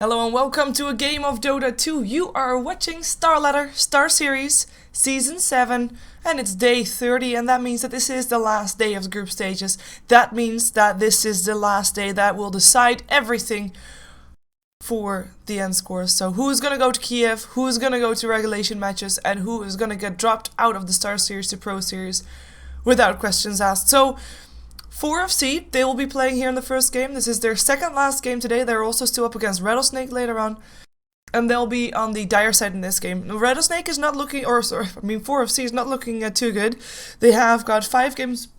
Hello and welcome to a game of Dota 2. You are watching StarSeries Season 7 and it's day 30, and that means that this is the last day of the group stages. That means that this is the last day that will decide everything for the end scores. So who is going to go to Kiev, who is going to go to regulation matches, and who is going to get dropped out of the StarSeries to Pro Series without questions asked. So 4FC, they will be playing here in the first game. This is their second last game today. They're also still up against Rattlesnake later on. And they'll be on the dire side in this game. Rattlesnake is not looking, 4FC is not looking too good. They have got 5 games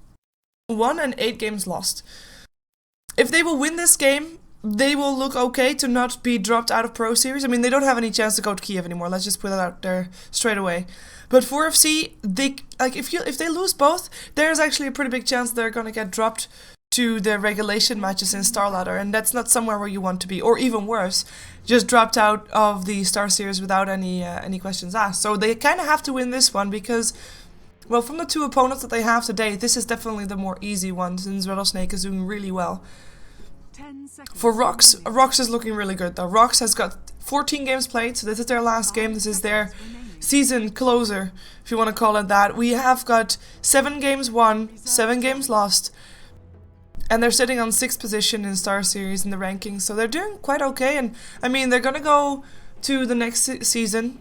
won and 8 games lost. If they will win this game, they will look okay to not be dropped out of Pro Series. I mean, they don't have any chance to go to Kiev anymore. Let's just put it out there straight away. But 4FC, if they lose both, there's actually a pretty big chance they're gonna get dropped to the regulation matches in StarLadder, and that's not somewhere where you want to be. Or even worse, just dropped out of the StarSeries without any questions asked. So they kind of have to win this one because, well, from the 2 opponents that they have today, this is definitely the more easy one since Rattlesnake is doing really well. For RoX is looking really good though. RoX has got 14 games played, so this is their last game. This is their season closer, if you want to call it that. We have got 7 games won, 7 games lost, and they're sitting on 6th position in StarSeries in the rankings, so they're doing quite okay. And I mean, they're gonna go to the next season.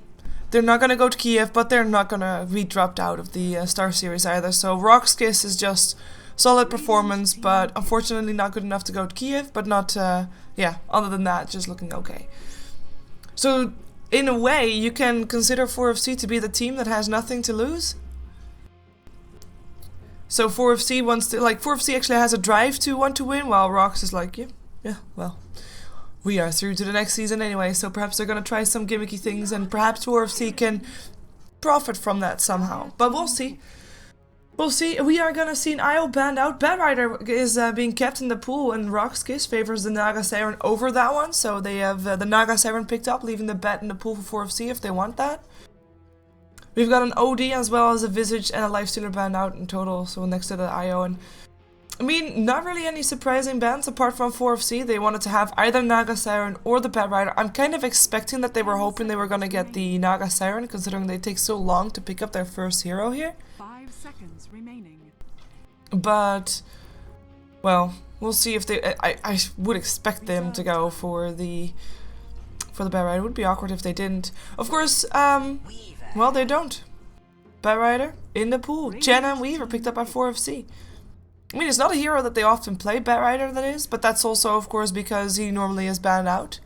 They're not gonna go to Kiev, but they're not gonna be dropped out of the StarSeries either. So RoX.KIS is just solid performance, but unfortunately not good enough to go to Kiev, but not, other than that, just looking okay. So, in a way, you can consider 4FC to be the team that has nothing to lose. So 4FC wants to, 4FC actually has a drive to want to win, while RoX is like, well, we are through to the next season anyway, so perhaps they're gonna try some gimmicky things, and perhaps 4FC can profit from that somehow. But we'll see. We'll see. We are gonna see an IO banned out. Bad Rider is being kept in the pool, and RoX.KIS favors the Naga Siren over that one. So they have the Naga Siren picked up, leaving the bet in the pool for 4FC if they want that. We've got an OD as well as a Visage and a Lifestealer banned out in total, so next to the IO. And I mean, not really any surprising bans apart from 4FC. They wanted to have either Naga Siren or the Bad Rider. I'm kind of expecting that they were hoping they were gonna get the Naga Siren, considering they take so long to pick up their first hero here. 5 seconds remaining. But, well, we'll see if they. I would expect them to go for the Bad Rider. It would be awkward if they didn't. Of course, well, they don't. Bad Rider in the pool. Jen and Weaver picked up by 4FC. I mean, it's not a hero that they often play, Bad Rider, that is, but that's also, of course, because he normally is banned out.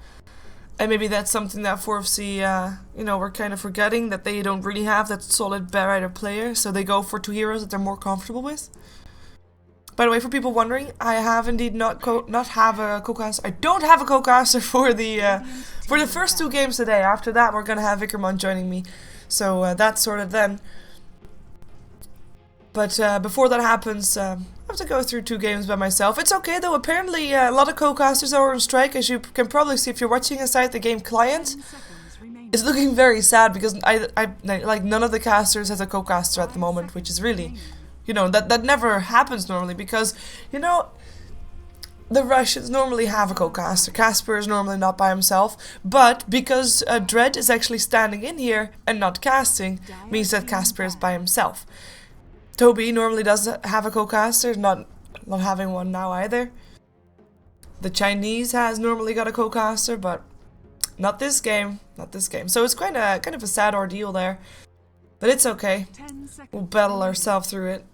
And maybe that's something that 4FC, we're kind of forgetting, that they don't really have that solid Bad Rider player, so they go for 2 heroes that they're more comfortable with. By the way, for people wondering, I have indeed not have a co-caster. I don't have a co-caster for the first 2 games today. After that, we're gonna have Vickerman joining me, so that's sorted then. But before that happens, I have to go through 2 games by myself. It's okay though, apparently a lot of co-casters are on strike, as you can probably see if you're watching inside the game client. It's looking very sad because like none of the casters has a co-caster at the moment, which is really, that never happens normally because, the Russians normally have a co-caster. Casper is normally not by himself, but because Dread is actually standing in here and not casting, means that Casper is by himself. Toby normally does have a co-caster, not having one now either. The Chinese has normally got a co-caster, but not this game, So it's kind of a sad ordeal there, but it's okay. We'll battle ourselves through it.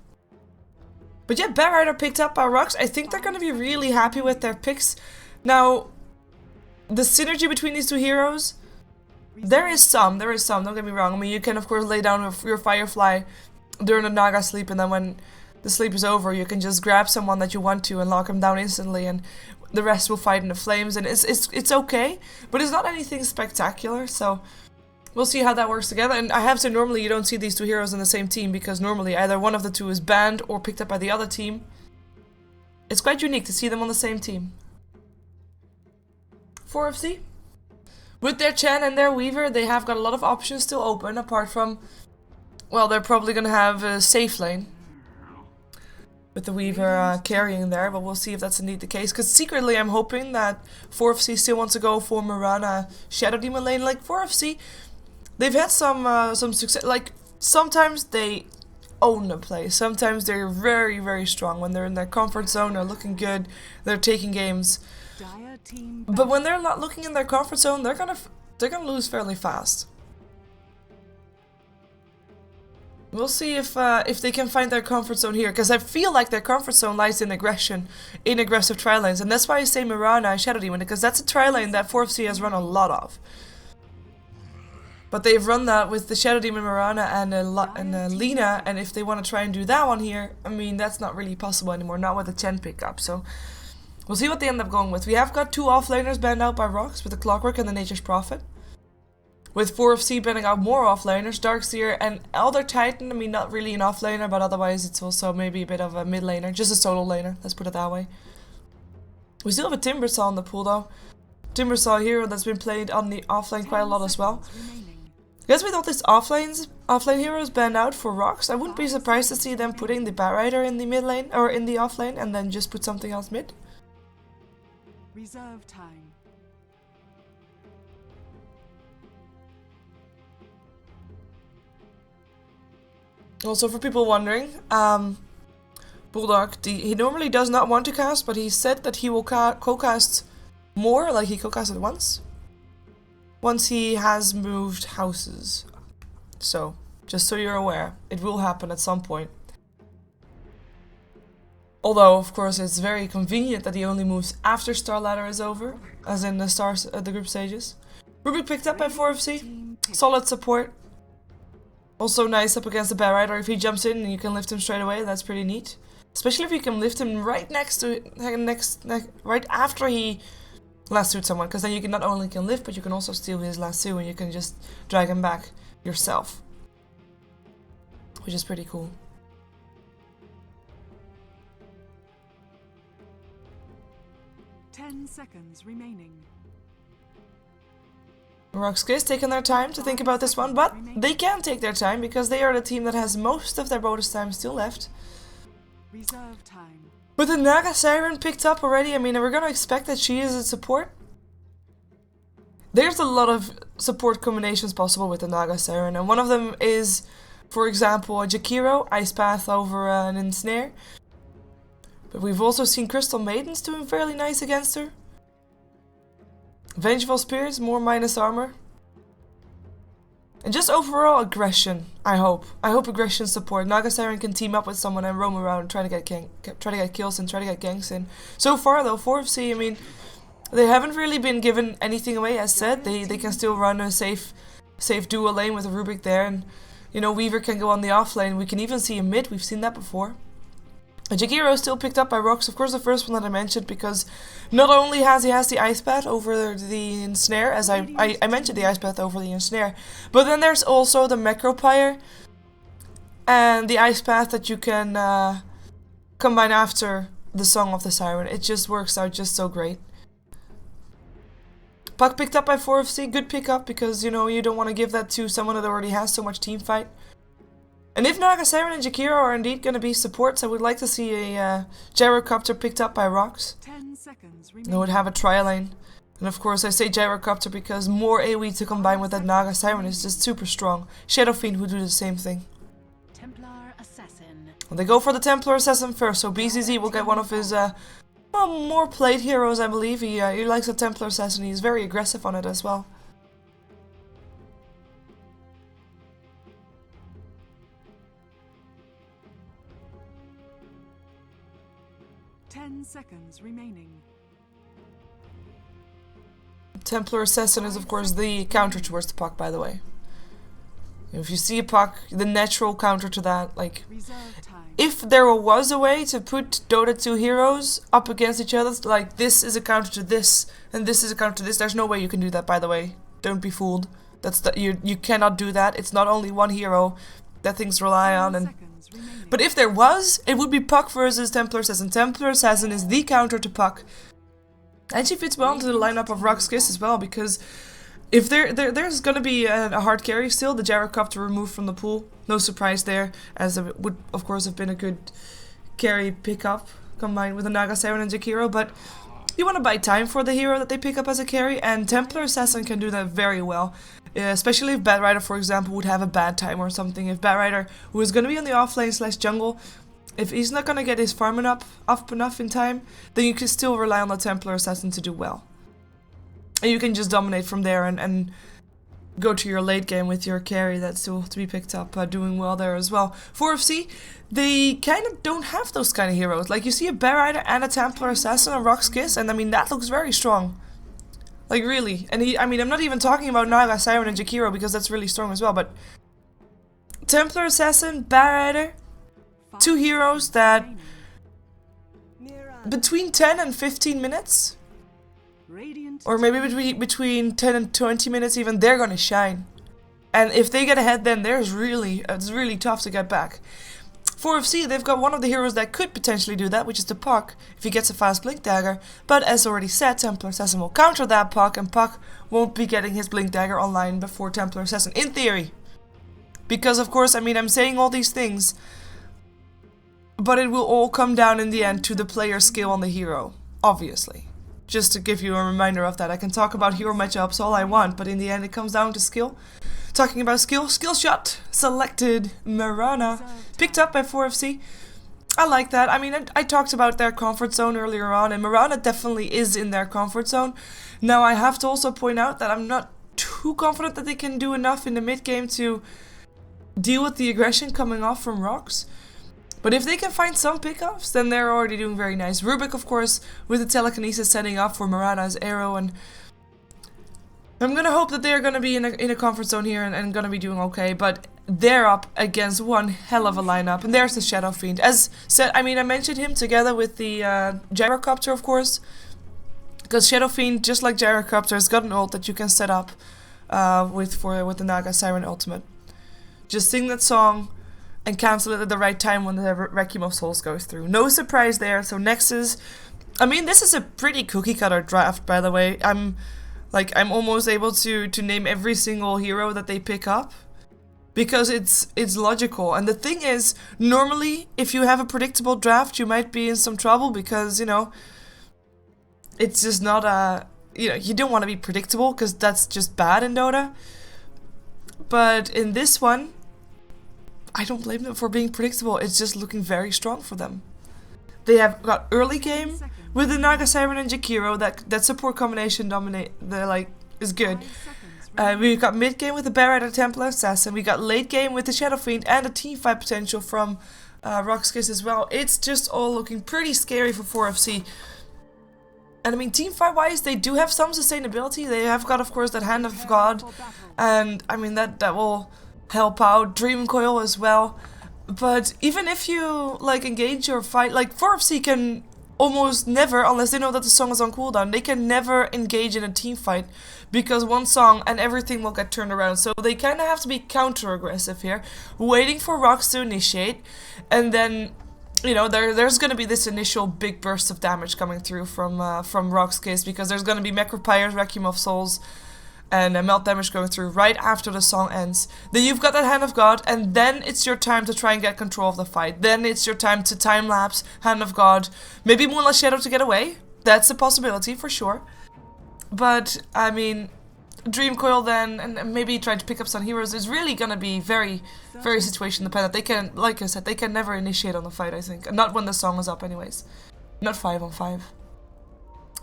But yeah, Bad Rider picked up by RoX. I think they're gonna be really happy with their picks. Now, the synergy between these 2 heroes, there is some, don't get me wrong. I mean, you can of course lay down your Firefly during a Naga sleep, and then when the sleep is over, you can just grab someone that you want to and lock him down instantly, and the rest will fight in the flames, and it's okay, but it's not anything spectacular, so we'll see how that works together. And I have to say, normally you don't see these 2 heroes in the same team, because normally either one of the 2 is banned or picked up by the other team. It's quite unique to see them on the same team. 4FC, with their Chen and their Weaver, they have got a lot of options still open, apart from, well, they're probably gonna have a safe lane. with the Weaver carrying there, but we'll see if that's indeed the case. Because secretly I'm hoping that 4FC still wants to go for Mirana Shadow Demon lane. Like 4FC, they've had some success. Like sometimes they own the play, sometimes they're very, very strong. When they're in their comfort zone, they're looking good, they're taking games. But when they're not looking in their comfort zone, they're gonna lose fairly fast. We'll see if they can find their comfort zone here, because I feel like their comfort zone lies in aggression, in aggressive tri lanes, and that's why I say Mirana and Shadow Demon, because that's a tri lane that 4FC has run a lot of. But they've run that with the Shadow Demon, Mirana, and Lina, and if they want to try and do that one here, I mean, that's not really possible anymore, not with the Chen pickup, so we'll see what they end up going with. We have got 2 offlaners banned out by RoX, with the Clockwork and the Nature's Prophet. With 4FC banning out more offlaners, Darkseer and Elder Titan, I mean, not really an offlaner, but otherwise it's also maybe a bit of a mid laner, just a solo laner, let's put it that way. We still have a Timbersaw on the pool though. Timbersaw hero that's been played on the offlane quite a lot as well. Because with all these offlane heroes banned out for RoX, I wouldn't be surprised to see them putting the Bat Rider in the mid lane, or in the offlane, and then just put something else mid. Reserve time. Also, for people wondering, Bulldog, he normally does not want to cast, but he said that he will co-cast more, like he co-casted once he has moved houses. So, just so you're aware, it will happen at some point. Although, of course, it's very convenient that he only moves after Star Ladder is over, as in the group stages. Ruby picked up by 4FC, solid support. Also nice up against the Bat Rider. If he jumps in and you can lift him straight away, that's pretty neat. Especially if you can lift him right next to, right after he lassoed someone, because then you can not only can lift, but you can also steal his lasso and you can just drag him back yourself, which is pretty cool. Seconds remaining. RoX.KIS taking their time to think about this one, but they can take their time because they are the team that has most of their bonus time still left. Reserve time. But the Naga Siren picked up already. I mean, we're gonna expect that she is a support. There's a lot of support combinations possible with the Naga Siren, and one of them is, for example, a Jakiro, Ice Path over an Ensnare. But we've also seen Crystal Maidens doing fairly nice against her. Vengeful Spears, more minus armor. And just overall aggression, I hope. I hope aggression support. Naga Siren can team up with someone and roam around and try to get kills and try to get ganks in. So far though, 4FC, I mean, they haven't really been given anything away, as said. They can still run a safe dual lane with a Rubik there, and you know, Weaver can go on the off lane. We can even see a mid, we've seen that before. Jakiro is still picked up by RoX, of course the first one that I mentioned, because not only has he the Ice Path over the Ensnare, as I mentioned the Ice Path over the Ensnare, but then there's also the Macropyre and the Ice Path that you can combine after the Song of the Siren. It just works out just so great. Puck picked up by 4FC, good pickup, because you know, you don't want to give that to someone that already has so much team fight. And if Naga Siren and Jakiro are indeed going to be supports, I would like to see a Gyrocopter picked up by RoX. 10 seconds They would have a tri-lane. And of course I say Gyrocopter because more AoE to combine with that Naga Siren is just super strong. Shadow Fiend would do the same thing. Templar Assassin. And they go for the Templar Assassin first, so BZZ will get one of his more played heroes, I believe. He likes a Templar Assassin, he's very aggressive on it as well. Seconds remaining. Templar Assassin is of course the counter towards the Puck, by the way. If you see a Puck, the natural counter to that, like, if there was a way to put Dota 2 heroes up against each other, like this is a counter to this, and this is a counter to this, there's no way you can do that, by the way. Don't be fooled. You cannot do that. It's not only one hero that things rely on, and but if there was, it would be Puck versus Templar Assassin. Templar Assassin is the counter to Puck. And she fits well into the lineup of RoX.KIS as well, because if there's gonna be a hard carry still, the Gyrocopter removed from the pool. No surprise there, as it would of course have been a good carry pickup combined with a Naga Siren and Jakiro, but you want to buy time for the hero that they pick up as a carry, and Templar Assassin can do that very well. Especially if Bat Rider, for example, would have a bad time or something. If Bat Rider, who is going to be on the offlane / jungle, if he's not going to get his farming up enough in time, then you can still rely on the Templar Assassin to do well. And you can just dominate from there and go to your late game with your carry that's still to be picked up, doing well there as well. 4FC, they kind of don't have those kind of heroes. Like, you see a Bear Rider and a Templar Assassin on RoX.KIS, and I mean, that looks very strong. Like, really. And I mean, I'm not even talking about Naga Siren and Jakiro, because that's really strong as well, but Templar Assassin, Bear Rider, two heroes that between 10 and 15 minutes, or maybe between 10 and 20 minutes even, they're gonna shine. And if they get ahead, then it's really tough to get back. 4FC, they've got one of the heroes that could potentially do that, which is the Puck, if he gets a fast Blink Dagger. But as already said, Templar Assassin will counter that Puck, and Puck won't be getting his Blink Dagger online before Templar Assassin, in theory. Because, of course, I mean, I'm saying all these things, but it will all come down in the end to the player's skill on the hero, obviously. Just to give you a reminder of that. I can talk about hero matchups all I want, but in the end it comes down to skill. Talking about skill shot, selected Mirana, picked up by 4FC. I like that. I mean, I talked about their comfort zone earlier on, and Mirana definitely is in their comfort zone. Now, I have to also point out that I'm not too confident that they can do enough in the mid game to deal with the aggression coming off from RoX. But if they can find some pickups, then they're already doing very nice. Rubik, of course, with the telekinesis setting up for Mirana's arrow, and I'm gonna hope that they're gonna be in a comfort zone here and gonna be doing okay. But they're up against one hell of a lineup, and there's the Shadow Fiend. As said, I mean, I mentioned him together with the Gyrocopter, of course, because Shadow Fiend, just like Gyrocopter, has got an ult that you can set up with the Naga Siren ultimate. Just sing that song and cancel it at the right time when the Requiem of Souls goes through. No surprise there. So Nexus, I mean, this is a pretty cookie cutter draft, by the way. I'm almost able to name every single hero that they pick up, because it's logical. And the thing is, normally if you have a predictable draft, you might be in some trouble, because, you know, it's just not you don't want to be predictable, because that's just bad in Dota. But in this one, I don't blame them for being predictable. It's just looking very strong for them. They have got early game with the Naga Siren and Jakiro. That support combination is good. We've got mid game with the Bear Rider Templar Assassin. We got late game with the Shadow Fiend and a team fight potential from RoX.KIS as well. It's just all looking pretty scary for 4FC. And I mean, team fight wise, they do have some sustainability. They have got, of course, that Hand of God, and I mean that will help out. Dream Coil as well. But even if you like engage your fight, like 4FC can almost never, unless they know that the song is on cooldown, they can never engage in a team fight, because one song and everything will get turned around. So they kind of have to be counter aggressive here, waiting for RoX to initiate, and then, you know, there's going to be this initial big burst of damage coming through from RoX.KIS, because there's going to be Necropyres, Requiem of Souls, and melt damage going through right after the song ends. Then you've got that Hand of God, and then it's your time to try and get control of the fight. Then it's your time to time-lapse, Hand of God, maybe Moonlight Shadow to get away. That's a possibility for sure. But, I mean, Dream Coil then, and maybe try to pick up some heroes, is really gonna be very, very situation dependent. They can, like I said, they can never initiate on the fight, I think. Not when the song is up anyways. Not 5-on-5.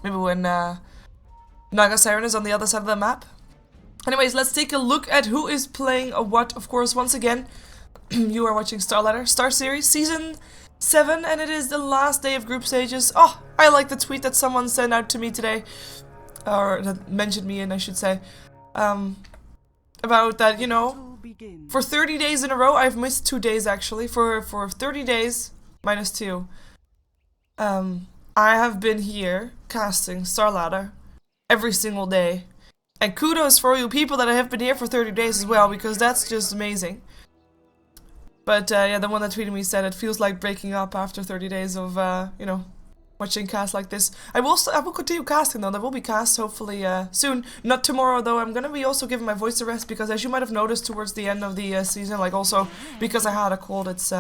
Maybe when Naga Siren is on the other side of the map. Anyways, let's take a look at who is playing what. Of course, once again, you are watching StarSeries Season 7, and it is the last day of group stages. Oh, I like the tweet that someone sent out to me today, or that mentioned me in, I should say, about that, you know, for 30 days in a row, I've missed 2 days actually, for 30 days, minus 2, I have been here casting Starladder every single day. And kudos for you people that have been here for 30 days as well, because that's just amazing. But yeah, the one that tweeted me said it feels like breaking up after 30 days of, you know, watching casts like this. I will continue casting though. There will be casts hopefully soon. Not tomorrow though. I'm gonna be also giving my voice a rest, because as you might have noticed towards the end of the season, like also because I had a cold, it's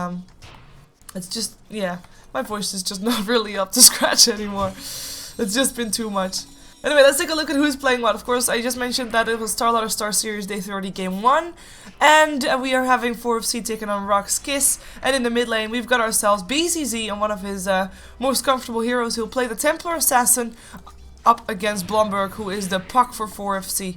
It's just, yeah, my voice is just not really up to scratch anymore. It's just been too much. Anyway, let's take a look at who's playing what. Of course, I just mentioned that it was StarLadder StarSeries Day 30 Game 1. And we are having 4FC taking on RoX.KIS. And in the mid lane, we've got ourselves BZZ and one of his most comfortable heroes who'll play the Templar Assassin up against Blomberg, who is the puck for 4FC.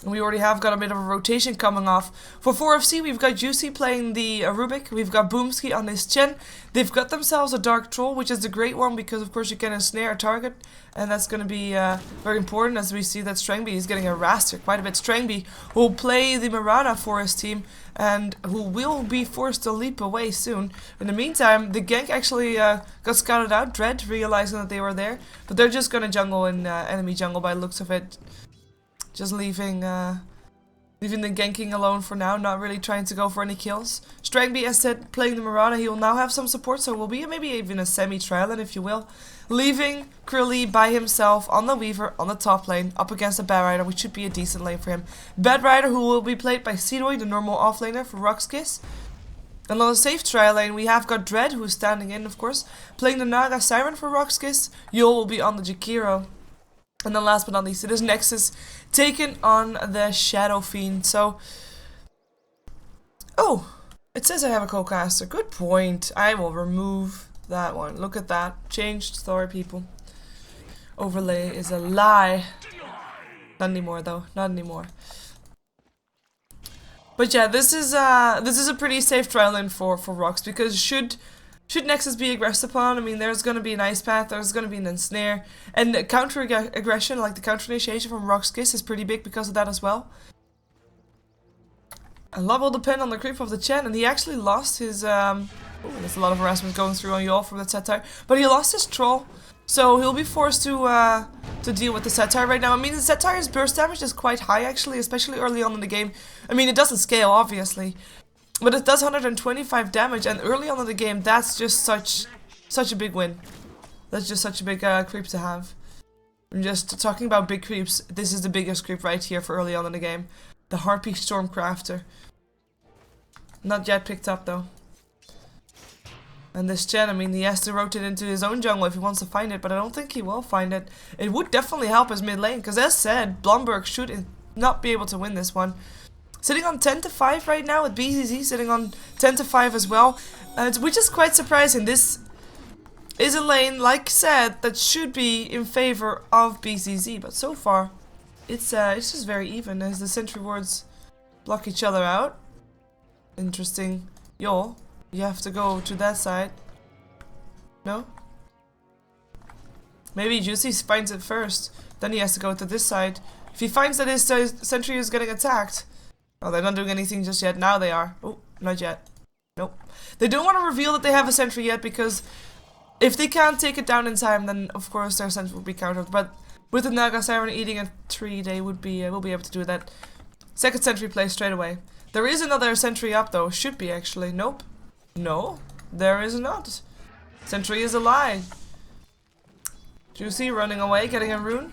We already have got a bit of a rotation coming off. For 4FC, we've got Juicy playing the Rubik. We've got Boomski on his chin. They've got themselves a Dark Troll, which is a great one because, of course, you can ensnare a target. And that's going to be very important as we see that Strangby is getting harassed here quite a bit. Strangby will play the Mirana for his team and who will be forced to leap away soon. In the meantime, the gank actually got scouted out. Dread realizing that they were there. But they're just going to jungle in enemy jungle by the looks of it. Just leaving the ganking alone for now, not really trying to go for any kills. Strangby, as said, playing the Mirana, he will now have some support, so it will be maybe even a semi-trial, if you will. Leaving Krilly by himself on the Weaver on the top lane, up against a Bad Rider, which should be a decent lane for him. Bad Rider, who will be played by Seedoy, the normal offlaner for RoX.KIS. And on the safe trial lane, we have got Dread, who's standing in, of course, playing the Naga Siren for RoX.KIS. Yul will be on the Jakiro. And then last but not least, it is Nexus taken on the Shadow Fiend. So, oh, it says I have a co-caster. Good point. I will remove that one. Look at that. Changed story, people. Overlay is a lie. Not anymore, though. Not anymore. But yeah, this is a pretty safe trial in for RoX, because should Nexus be aggressed upon, I mean, there's going to be an Ice Path, there's going to be an Ensnare, and counter-aggression, like the counter-initiation from RoX.KIS is pretty big because of that as well. A lot will depend on the creep of the Chen, and he actually lost his, ooh, there's a lot of harassment going through on Yul from the Satire, but he lost his Troll, so he'll be forced to deal with the Satire right now. I mean, the Satire's burst damage is quite high, actually, especially early on in the game. I mean, it doesn't scale, obviously. But it does 125 damage, and early on in the game, that's just such a big win. That's just such a big creep to have. I'm just talking about big creeps. This is the biggest creep right here for early on in the game. The Harpy Stormcrafter. Not yet picked up, though. And this Chen, I mean, he has to rotate into his own jungle if he wants to find it, but I don't think he will find it. It would definitely help his mid lane, because as said, Blomberg should not be able to win this one. Sitting on 10-5 right now with BZZ sitting on 10-5 as well, which is quite surprising. This is a lane, like said, that should be in favor of BZZ, but so far it's just very even as the sentry wards block each other out. Interesting. Yul, you have to go to that side. No? Maybe Juicy finds it first, then he has to go to this side. If he finds that his sentry is getting attacked. Oh, they're not doing anything just yet. Now they are. Oh, not yet. Nope. They don't want to reveal that they have a sentry yet, because if they can't take it down in time, then of course their sentry will be countered. But with the Naga Siren eating a tree, they will be able to do that. Second sentry play straight away. There is another sentry up though. Should be actually. Nope. No, there is not. Sentry is a lie. Juicy running away, getting a rune.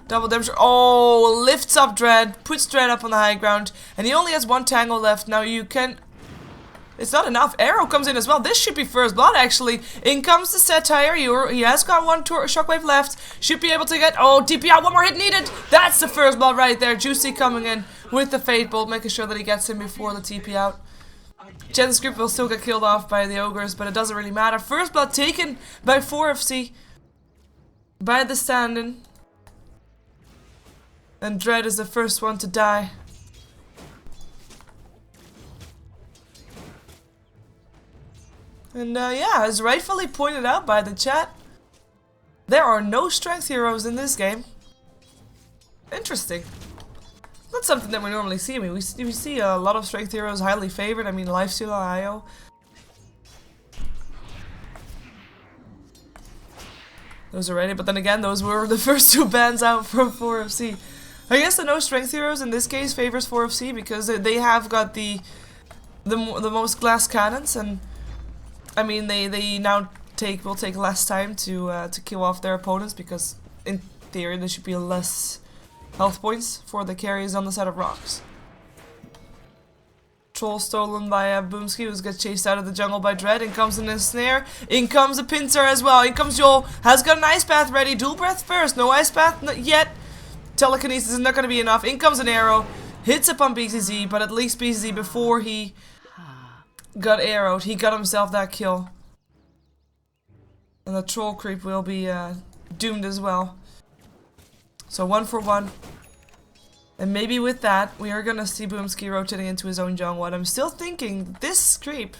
Double damage. Oh, lifts up Dread, puts Dread up on the high ground, and he only has one tangle left. Now you can... It's not enough. Arrow comes in as well. This should be first blood, actually. In comes the Satire. He has got one shockwave left. Should be able to get... Oh, TP out. One more hit needed. That's the first blood right there. Juicy coming in with the Fate Bolt, making sure that he gets him before the TP out. Jen's group will still get killed off by the Ogres, but it doesn't really matter. First blood taken by 4FC. By the stand-in. And Dread is the first one to die. And yeah, as rightfully pointed out by the chat, there are no strength heroes in this game. Interesting. Not something that we normally see. I mean, we see a lot of strength heroes highly favored. I mean, Lifesteal, IO. Those are ready, but then again, those were the first two bans out from 4FC. I guess the no strength heroes in this case favors 4FC because they have got the most glass cannons, and I mean they now will take less time to kill off their opponents, because in theory there should be less health points for the carries on the side of RoX. Troll stolen by Boomski, who gets chased out of the jungle by Dread. In comes an snare. In comes a pincer as well. In comes Joel. Has got an ice bath ready. Dual breath first. No ice bath yet. Telekinesis is not going to be enough. In comes an arrow. Hits upon BCZ, but at least BCZ, before he got arrowed, he got himself that kill. And the troll creep will be doomed as well. So 1 for 1. And maybe with that, we are gonna see Boomski rotating into his own jungle. And I'm still thinking this creep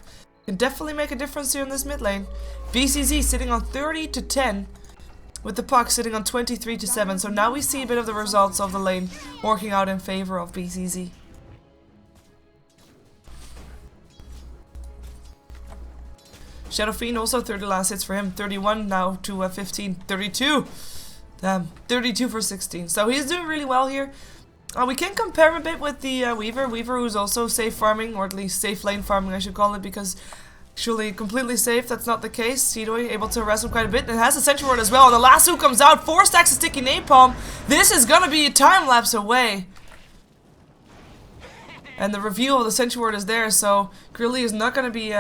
can definitely make a difference here in this mid lane. BCZ sitting on 30 to 10, with the puck sitting on 23 to 7. So now we see a bit of the results of the lane working out in favor of BCZ. Shadow Fiend also 30 last hits for him. 31 now to 15. 32. Damn. 32 for 16. So he's doing really well here. We can compare him a bit with the Weaver. Weaver, who's also safe farming, or at least safe lane farming I should call it, because actually completely safe, that's not the case. Seedoy able to harass him quite a bit, and has a Sentry Ward as well. And the lasso comes out, 4 stacks of sticky napalm. This is gonna be a time lapse away. And the reveal of the Sentry Ward is there, so Grilly is not gonna be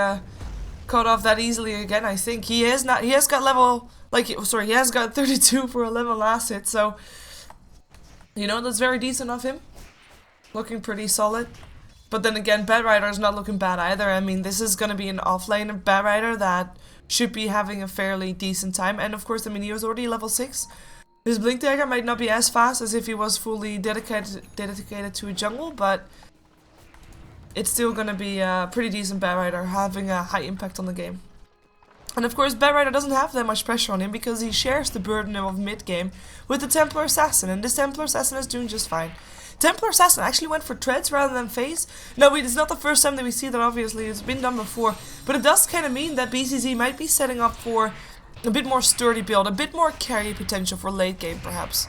caught off that easily again. I think he has got level, he has got 32 for 11 last hit, so you know, that's very decent of him. Looking pretty solid. But then again, Bad Rider is not looking bad either. I mean, this is gonna be an offlane Bad Rider that should be having a fairly decent time. And of course, I mean, he was already level 6. His Blink Dagger might not be as fast as if he was fully dedicated to a jungle, but it's still gonna be a pretty decent Bad Rider, having a high impact on the game. And of course, Bad Rider doesn't have that much pressure on him because he shares the burden of mid-game with the Templar Assassin, and this Templar Assassin is doing just fine. Templar Assassin actually went for treads rather than phase. No, it's not the first time that we see that, obviously, it's been done before, but it does kind of mean that BCZ might be setting up for a bit more sturdy build, a bit more carry potential for late game, perhaps.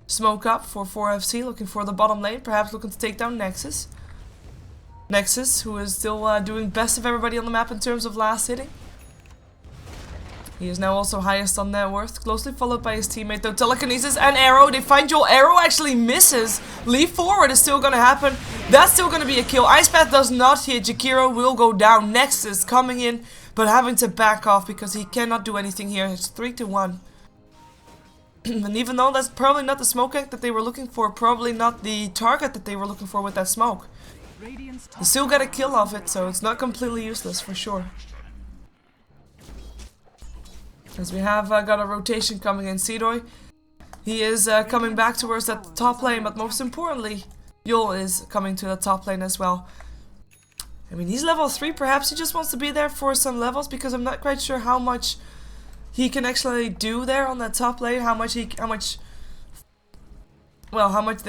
Smoke up for 4FC, looking for the bottom lane, perhaps looking to take down Nexus. Nexus, who is still doing best of everybody on the map in terms of last hitting. He is now also highest on net worth, closely followed by his teammate though. Telekinesis and arrow, they find Joel. Arrow actually misses. Leap forward is still gonna happen. That's still gonna be a kill. Ice Path does not hit. Jakiro will go down. Nexus coming in, but having to back off because he cannot do anything here. It's 3 to 1. And even though that's probably not the smoke egg that they were looking for, probably not the target that they were looking for with that smoke, they still got a kill off it, so it's not completely useless for sure. As we have got a rotation coming in. Seedoy, he is coming back towards that top lane, but most importantly, Yul is coming to the top lane as well. I mean, he's level 3, perhaps he just wants to be there for some levels, because I'm not quite sure how much he can actually do there on that top lane, how much they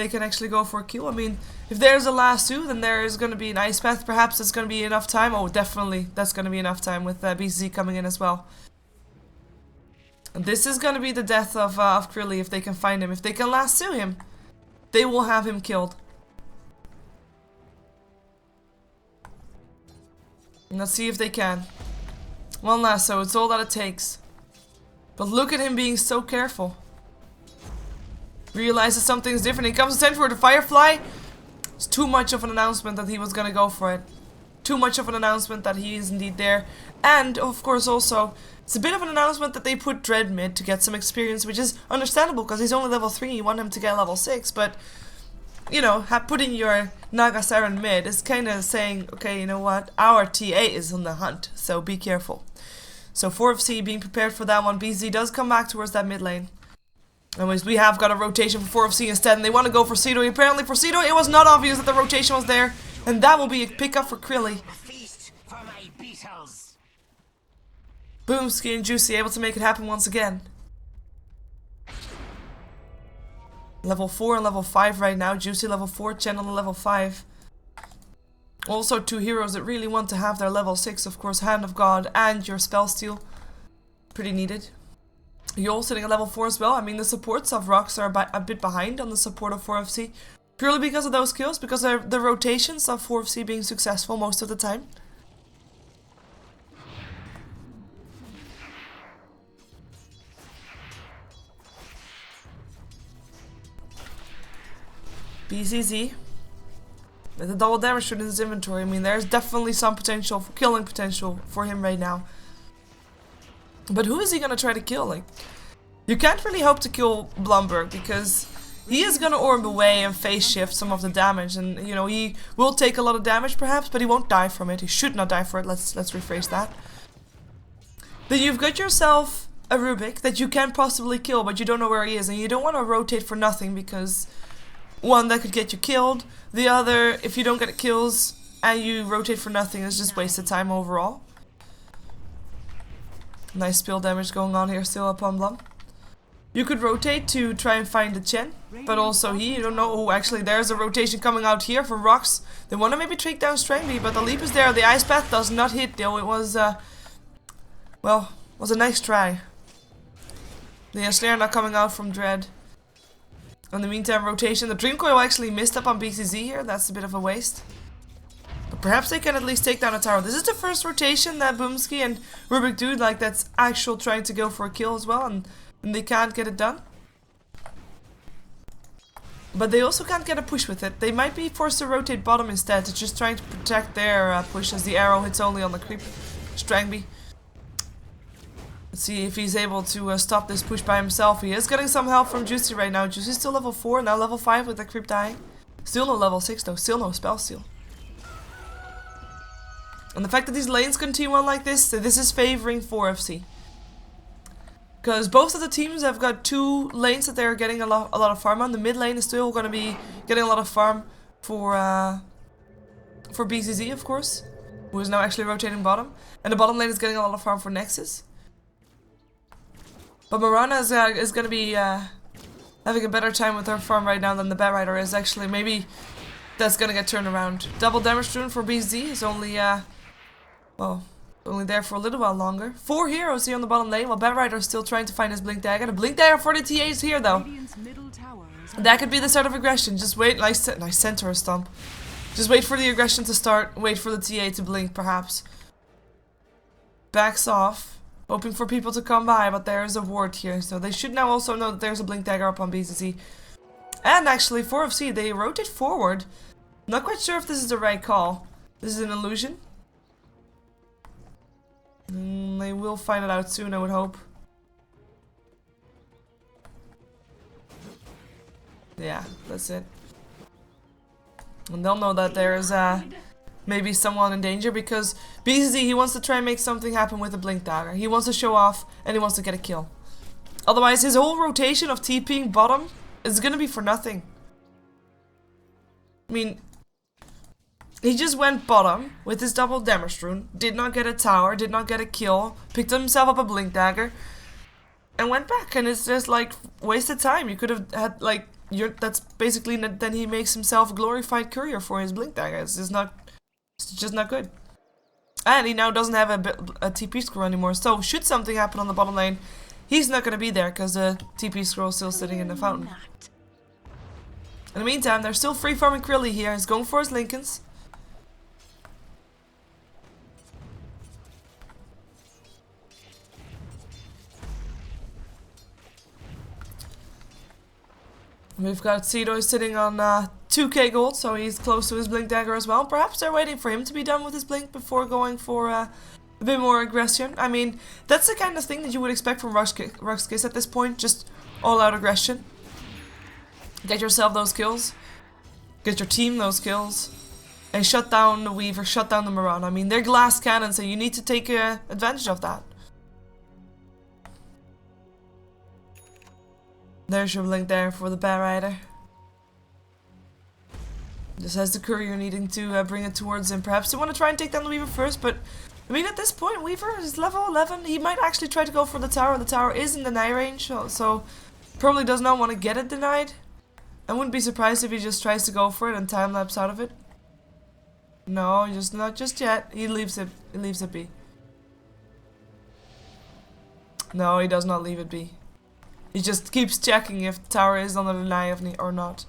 can actually go for a kill. I mean, if there's a lasso, then there is going to be an ice path. Perhaps it's going to be enough time. Oh, definitely, that's going to be enough time with BCZ coming in as well. And this is going to be the death of Krilly if they can find him. If they can lasso him, they will have him killed. And let's see if they can. One lasso, it's all that it takes. But look at him being so careful. Realizes something's different. He comes to send for the Firefly. It's too much of an announcement that he was gonna go for it. Too much of an announcement that he is indeed there. And, of course, also, it's a bit of an announcement that they put Dread mid to get some experience, which is understandable because he's only level 3. You want him to get level 6, but, you know, putting your Naga Siren mid is kind of saying, okay, you know what, our TA is on the hunt, so be careful. So 4FC being prepared for that one. BZ does come back towards that mid lane. Anyways, we have got a rotation for 4FC instead, and they want to go for Seedoy. Apparently for Seedoy, it was not obvious that the rotation was there, and that will be a pickup for Krilly. Boomski and Juicy able to make it happen once again. Level 4 and level 5 right now. Juicy level 4, Chen on level 5. Also 2 heroes that really want to have their level 6, of course, Hand of God and your Spell Steal. Pretty needed. Yul sitting at level 4 as well. I mean, the supports of RoX are a bit behind on the support of 4FC. Purely because of those kills, because of the rotations of 4FC being successful most of the time. BZZ. With a double damage in his inventory, I mean, there's definitely some potential, for killing potential for him right now. But who is he gonna try to kill? Like, you can't really hope to kill Blumberg because he is gonna orb away and phase shift some of the damage, and you know, he will take a lot of damage perhaps, but he won't die from it. He should not die for it. Let's rephrase that. Then you've got yourself a Rubik that you can possibly kill, but you don't know where he is, and you don't want to rotate for nothing because one, that could get you killed. The other, if you don't get kills and you rotate for nothing, it's just wasted time overall. Nice spill damage going on here still upon Blum. You could rotate to try and find the Chen, but also you don't know. Oh, actually, there's a rotation coming out here from RoX. They want to maybe take down Strangby, but the leap is there. The ice path does not hit, though. It was, well, was a nice try. The snare not coming out from Dread. In the meantime, rotation. The Dream Coil actually missed up on BCZ here. That's a bit of a waste. But perhaps they can at least take down a tower. This is the first rotation that Boomski and Rubik do, like that's actual trying to go for a kill as well, and they can't get it done. But they also can't get a push with it. They might be forced to rotate bottom instead, to just trying to protect their push as the arrow hits only on the creep. Strangby. Let's see if he's able to stop this push by himself. He is getting some help from Juicy right now. Juicy's still level 4, now level 5 with the creep dying. Still no level 6 though, still no spell steal. And the fact that these lanes continue on like this is favoring 4FC. Because both of the teams have got 2 lanes that they're getting a lot of farm on. The mid lane is still going to be getting a lot of farm for BZZ, of course, who is now actually rotating bottom. And the bottom lane is getting a lot of farm for Nexus. But Marana is going to be having a better time with her farm right now than the Bat Rider is. Actually, maybe that's going to get turned around. Double damage rune for BZ is only, well, only there for a little while longer. 4 heroes here on the bottom lane, while Bat Rider is still trying to find his Blink Dagger. The Blink Dagger for the TA is here, though. That could be the start of aggression. Just wait. Nice center stomp. Just wait for the aggression to start. Wait for the TA to blink, perhaps. Backs off. Hoping for people to come by, but there is a ward here. So they should now also know that there's a Blink Dagger up on BCC. And actually, 4FC, they rotate forward. Not quite sure if this is the right call. This is an illusion. They will find it out soon, I would hope. Yeah, that's it. And they'll know that there is maybe someone in danger, because BCZ, he wants to try and make something happen with the Blink Dagger. He wants to show off and he wants to get a kill. Otherwise, his whole rotation of TPing bottom is gonna be for nothing. I mean, he just went bottom with his double damage rune, did not get a tower, did not get a kill, picked himself up a Blink Dagger, and went back. And it's just like wasted time. You could have had like that's basically then he makes himself a glorified courier for his Blink Dagger. It's just not good. And he now doesn't have a TP scroll anymore. So should something happen on the bottom lane, he's not gonna be there because the TP scroll is still sitting in the fountain. In the meantime, they're still free farming Krilly here. He's going for his Lincolns. We've got Cedo sitting on 2k gold, so he's close to his Blink Dagger as well. Perhaps they're waiting for him to be done with his Blink before going for a bit more aggression. I mean, that's the kind of thing that you would expect from RoX.KIS at this point. Just all-out aggression. Get yourself those kills. Get your team those kills. And shut down the Weaver, shut down the Marana. I mean, they're glass cannons, so you need to take advantage of that. There's your Blink there for the Bat Rider. Just has the courier needing to bring it towards him. Perhaps they want to try and take down the Weaver first, but I mean, at this point, Weaver is level 11. He might actually try to go for the tower. The tower is in deny range, so probably does not want to get it denied. I wouldn't be surprised if he just tries to go for it and time-lapse out of it. No, just not just yet. He leaves it. He leaves it be. No, he does not leave it be. He just keeps checking if the tower is on the deny or not.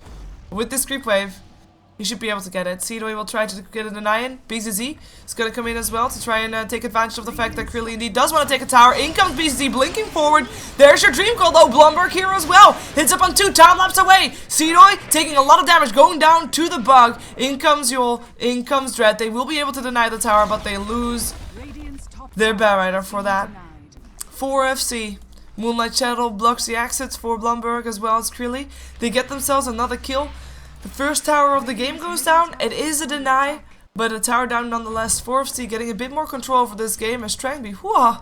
With this creep wave, He should be able to get it. Sidoi will try to get a deny in. BZZ is going to come in as well to try and take advantage of the fact that Krilly indeed does want to take a tower. In comes BZZ blinking forward. There's your dream call though. Blumberg here as well. Hits up on 2 time lapse away. Sidoi taking a lot of damage going down to the bug. In comes Yul. In comes Dread. They will be able to deny the tower, but they lose their Barrider for that. 4 FC. Moonlight Shadow blocks the exits for Blumberg as well as Krilly. They get themselves another kill. The first tower of the game goes down. It is a deny, but a tower down nonetheless. 4FC getting a bit more control over this game as Strangby. I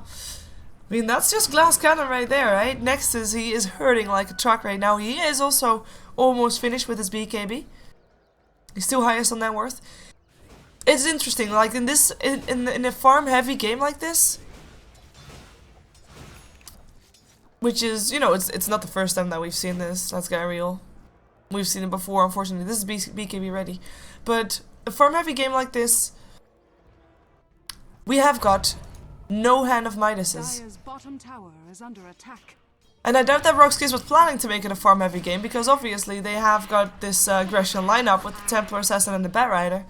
mean, that's just glass cannon right there, right? Nexus, he is hurting like a truck right now. He is also almost finished with his BKB. He's still highest on net worth. It's interesting, like in this, in a farm heavy game like this, which is, you know, it's not the first time that we've seen this. Let's get real. We've seen it before, unfortunately. This is BKB ready. But a farm heavy game like this, we have got no hand of Midases. Dire's bottom tower is under attack. And I doubt that RoX.KIS was planning to make it a farm heavy game, because obviously they have got this aggression lineup with the Templar Assassin and the Batrider.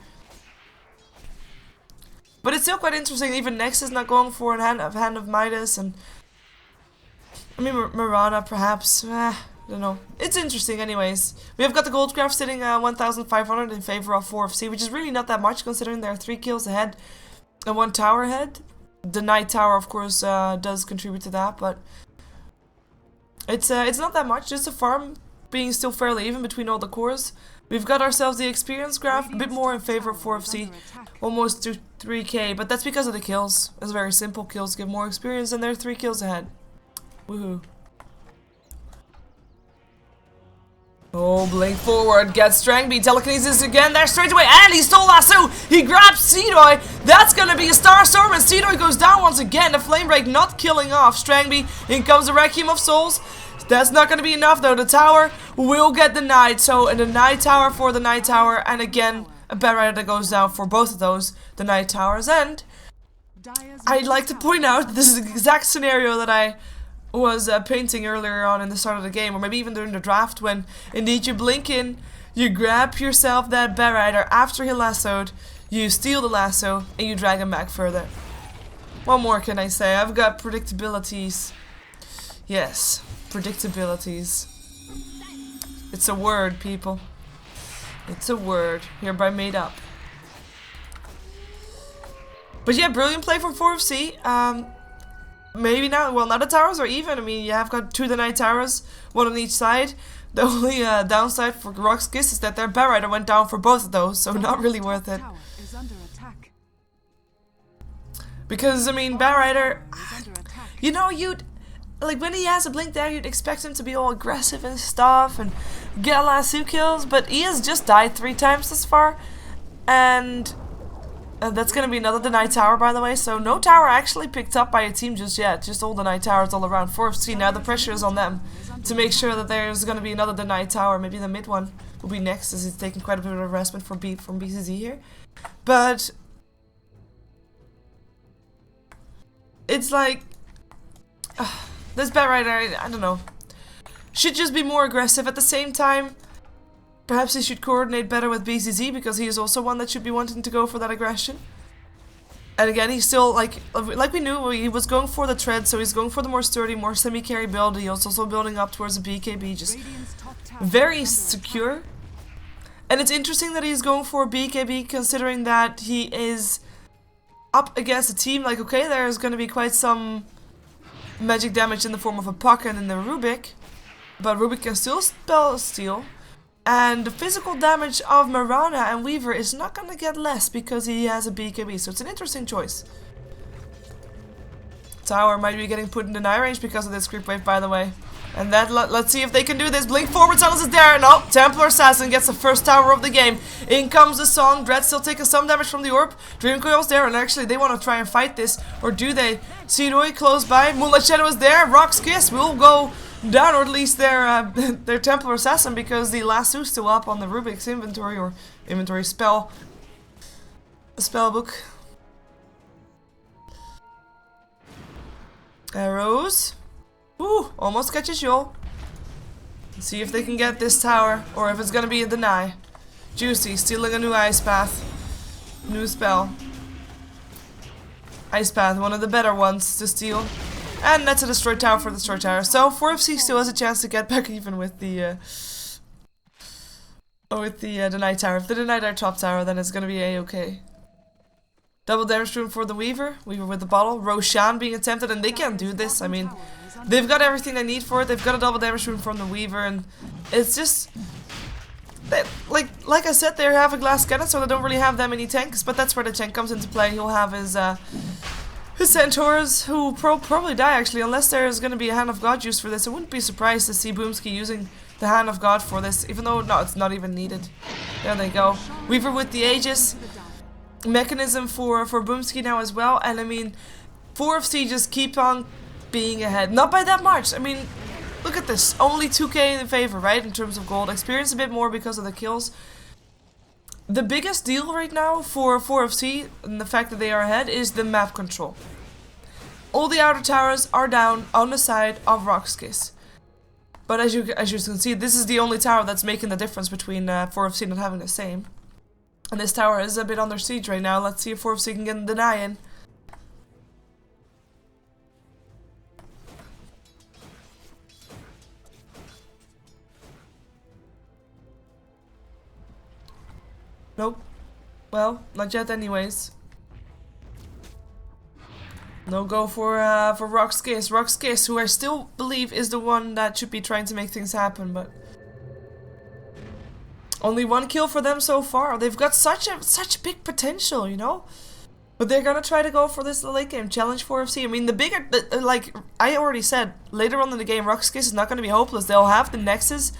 But it's still quite interesting. Even Nexus not going for a hand of Midas, and I mean Mirana perhaps. I don't know. It's interesting anyways. We have got the gold graph sitting 1,500 in favor of 4FC, which is really not that much considering there are 3 kills ahead and 1 tower ahead. The Night Tower of course does contribute to that, but it's not that much. Just a farm being still fairly even between all the cores. We've got ourselves the experience graph, a bit more in favor of 4FC, almost to 3k, but that's because of the kills. It's very simple. Kills give more experience and they're 3 kills ahead. Woohoo. Oh, blink forward, gets Strangby, telekinesis again there straight away, and he stole lasso! He grabs Sidoi! That's gonna be a Starstorm, and Sidoi goes down once again. The flame break not killing off Strangby. In comes the Requiem of Souls. That's not gonna be enough though. The tower will get denied, so a denied tower for the Night Tower, and again, a Batrider that goes down for both of those, the Night Towers. And I'd like to point out that this is the exact scenario that I was painting earlier on in the start of the game, or maybe even during the draft, when indeed you blink in, you grab yourself that Batrider after he lassoed, you steal the lasso, and you drag him back further. What more can I say? I've got predictabilities. Yes, predictabilities. It's a word, people. It's a word, hereby made up. But yeah, brilliant play from 4FC. Maybe not. Well, now the towers are even. I mean, you have got 2 denied towers, 1 on each side. The only downside for RoX.KIS is that their Batrider went down for both of those, so not really worth it. Because, I mean, Batrider, you know, like, when he has a blink there, you'd expect him to be all aggressive and stuff, and get a lasso kills, but he has just died 3 times thus far, and that's gonna be another denied tower, by the way, so no tower actually picked up by a team just yet, just all denied towers all around. 4FC, now the pressure is on them to make sure that there's gonna be another denied tower. Maybe the mid one will be next, as he's taking quite a bit of harassment from BCZ here. But it's like, this Batrider, I don't know, should just be more aggressive. At the same time, perhaps he should coordinate better with BCZ, because he is also one that should be wanting to go for that aggression. And again, he's still, like we knew, he was going for the tread, so he's going for the more sturdy, more semi-carry build. He was also building up towards a BKB, just very secure. And it's interesting that he's going for a BKB, considering that he is up against a team, like, okay, there's going to be quite some magic damage in the form of a puck and in the Rubik, but Rubik can still spell steal. And the physical damage of Mirana and Weaver is not going to get less because he has a BKB, so it's an interesting choice. Tower might be getting put in deny range because of this creep wave, by the way. And that, let's see if they can do this. Blink forward, Silence is there. No, Templar Assassin gets the first tower of the game. In comes the song. Dread still taking some damage from the orb. Dream Coil's there, and actually they want to try and fight this. Or do they? Sidoi close by. Moonlight Shadow is there. RoX.KIS will go down, or at least their Templar Assassin, because the lasso's still up on the Rubik's inventory, or inventory spell book. Arrows. Ooh, almost catches Yul. See if they can get this tower, or if it's gonna be a deny. Juicy, stealing a new ice path. New spell. Ice path, one of the better ones to steal. And that's a destroyed tower for the destroyed tower. So 4FC still has a chance to get back even with the denied tower. If they deny their top tower, then it's gonna be a-okay. Double damage room for the Weaver. Weaver with the bottle. Roshan being attempted, and they can do this. I mean, they've got everything they need for it. They've got a double damage room from the Weaver, and it's just... Like I said, they have a glass cannon, so they don't really have that many tanks, but that's where the tank comes into play. He'll have his centaurs, who probably die actually, unless there's going to be a Hand of God used for this. I wouldn't be surprised to see Boomski using the Hand of God for this, even though, no, it's not even needed. There they go. Weaver with the Aegis. Mechanism for Boomski now as well, and I mean, 4FC just keep on being ahead. Not by that much, I mean... Look at this, only 2k in favor, right, in terms of gold. Experience a bit more because of the kills. The biggest deal right now for 4FC, and the fact that they are ahead, is the map control. All the outer towers are down on the side of RoX.KIS. But as you can see, this is the only tower that's making the difference between 4FC not having the same. And this tower is a bit under siege right now. Let's see if 4FC can get a deny in. Nope. Well, not yet anyways. No go for RoX.KIS. RoX.KIS, who I still believe is the one that should be trying to make things happen, but... Only one kill for them so far. They've got such big potential, you know? But they're gonna try to go for this late game challenge 4FC. I mean, like I already said, later on in the game, RoX.KIS is not gonna be hopeless. They'll have the Nexus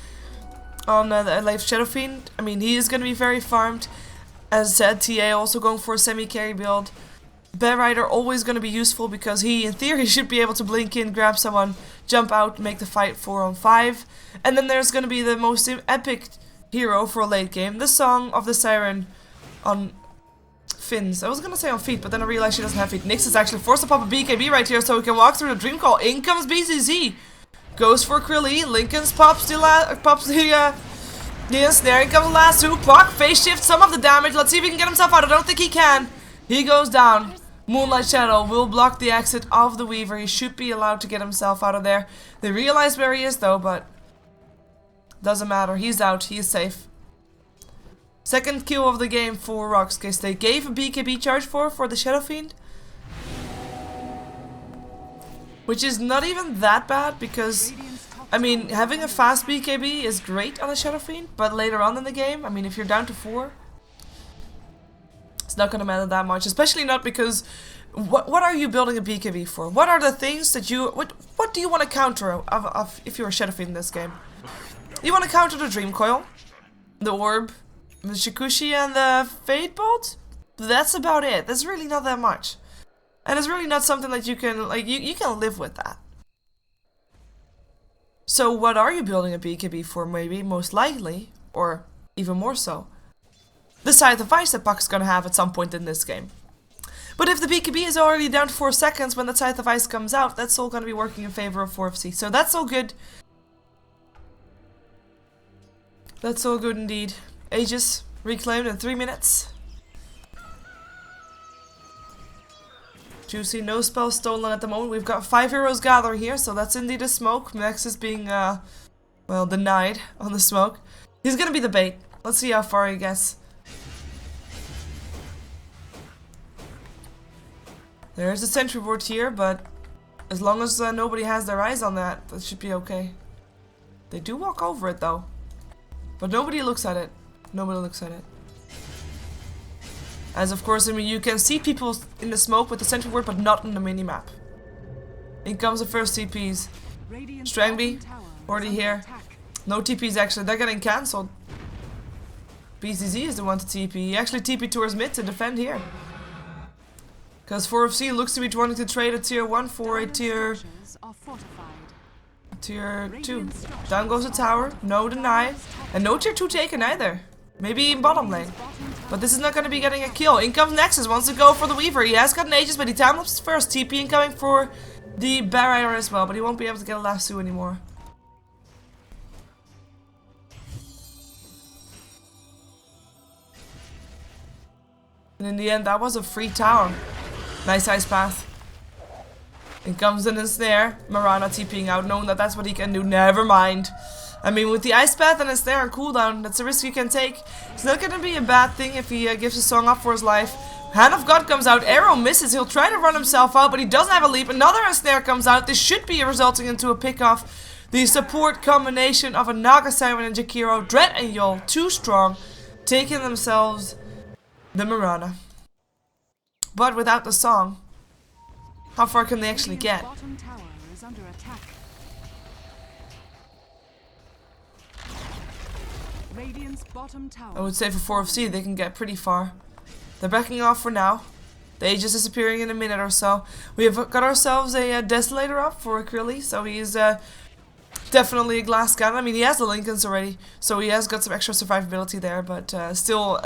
on the Life Shadow Fiend. I mean, he is going to be very farmed. As said, TA also going for a semi-carry build. Bear Rider always going to be useful because he, in theory, should be able to blink in, grab someone, jump out, make the fight 4-on-5. And then there's going to be the most epic hero for a late game, the Song of the Siren on fins. I was going to say on feet, but then I realized she doesn't have feet. Nyx is actually forced to pop a BKB right here so he can walk through the Dream Call. In comes BZZ. Goes for Krilly. Lincoln's pops the ensnare. In comes the last hook. Proc face shift some of the damage. Let's see if he can get himself out. I don't think he can. He goes down. Moonlight Shadow will block the exit of the Weaver. He should be allowed to get himself out of there. They realize where he is though, but doesn't matter. He's out. He is safe. Second kill of the game for RoX.KIS. They gave a BKB charge for the Shadow Fiend. Which is not even that bad because, I mean, having a fast BKB is great on the Shadow Fiend, but later on in the game, I mean, if you're down to 4, it's not gonna matter that much, especially not because, what are you building a BKB for? What are the things that you, what do you want to counter of if you're a Shadow Fiend in this game? You want to counter the Dream Coil, the Orb, the Shikushi, and the Fade Bolt? That's about it. That's really not that much. And it's really not something that you can, like, you can live with that. So what are you building a BKB for, maybe, most likely, or even more so? The Scythe of Ice that Puck's gonna have at some point in this game. But if the BKB is already down to 4 seconds when the Scythe of Ice comes out, that's all gonna be working in favor of 4FC. So that's all good. That's all good indeed. Aegis reclaimed in 3 minutes. Juicy, no spell stolen at the moment. We've got 5 heroes gather here, so that's indeed a smoke. Max is being, well, denied on the smoke. He's gonna be the bait. Let's see how far he gets. There's a sentry ward here, but as long as nobody has their eyes on that, that should be okay. They do walk over it, though. But nobody looks at it. Nobody looks at it. As of course, I mean, you can see people in the smoke with the sentry ward, but not on the minimap. In comes the first TPs. Strangby, already here. No TPs actually, they're getting cancelled. BZZ is the one to TP. He actually TP towards mid to defend here. Because 4FC looks to be wanting to trade a tier 1 for a tier 2. Down goes the tower, no deny. And no tier 2 taken either. Maybe in bottom lane. But this is not going to be getting a kill. In comes Nexus, wants to go for the Weaver. He has got an Aegis, but he time-lapses first. TP incoming for the barrier as well, but he won't be able to get a lasso anymore. And in the end, that was a free tower. Nice ice path. It comes in a snare. Mirana TPing out, knowing that that's what he can do. Never mind. I mean, with the ice path and a snare and cooldown, that's a risk you can take. It's not gonna be a bad thing if he gives a song up for his life. Hand of God comes out. Arrow misses. He'll try to run himself out, but he doesn't have a leap. Another snare comes out. This should be resulting into a pick-off. The support combination of a Naga Simon and Jakiro, Dread and Yol, too strong, taking themselves the Mirana. But without the song, how far can they actually get? Bottom tower is under attack. Radiant's bottom tower. I would say for 4FC they can get pretty far. They're backing off for now. The Age is disappearing in a minute or so. We have got ourselves a Desolator up for Akrilli, so he's definitely a glass cannon. I mean, he has the Lincolns already, so he has got some extra survivability there, but still,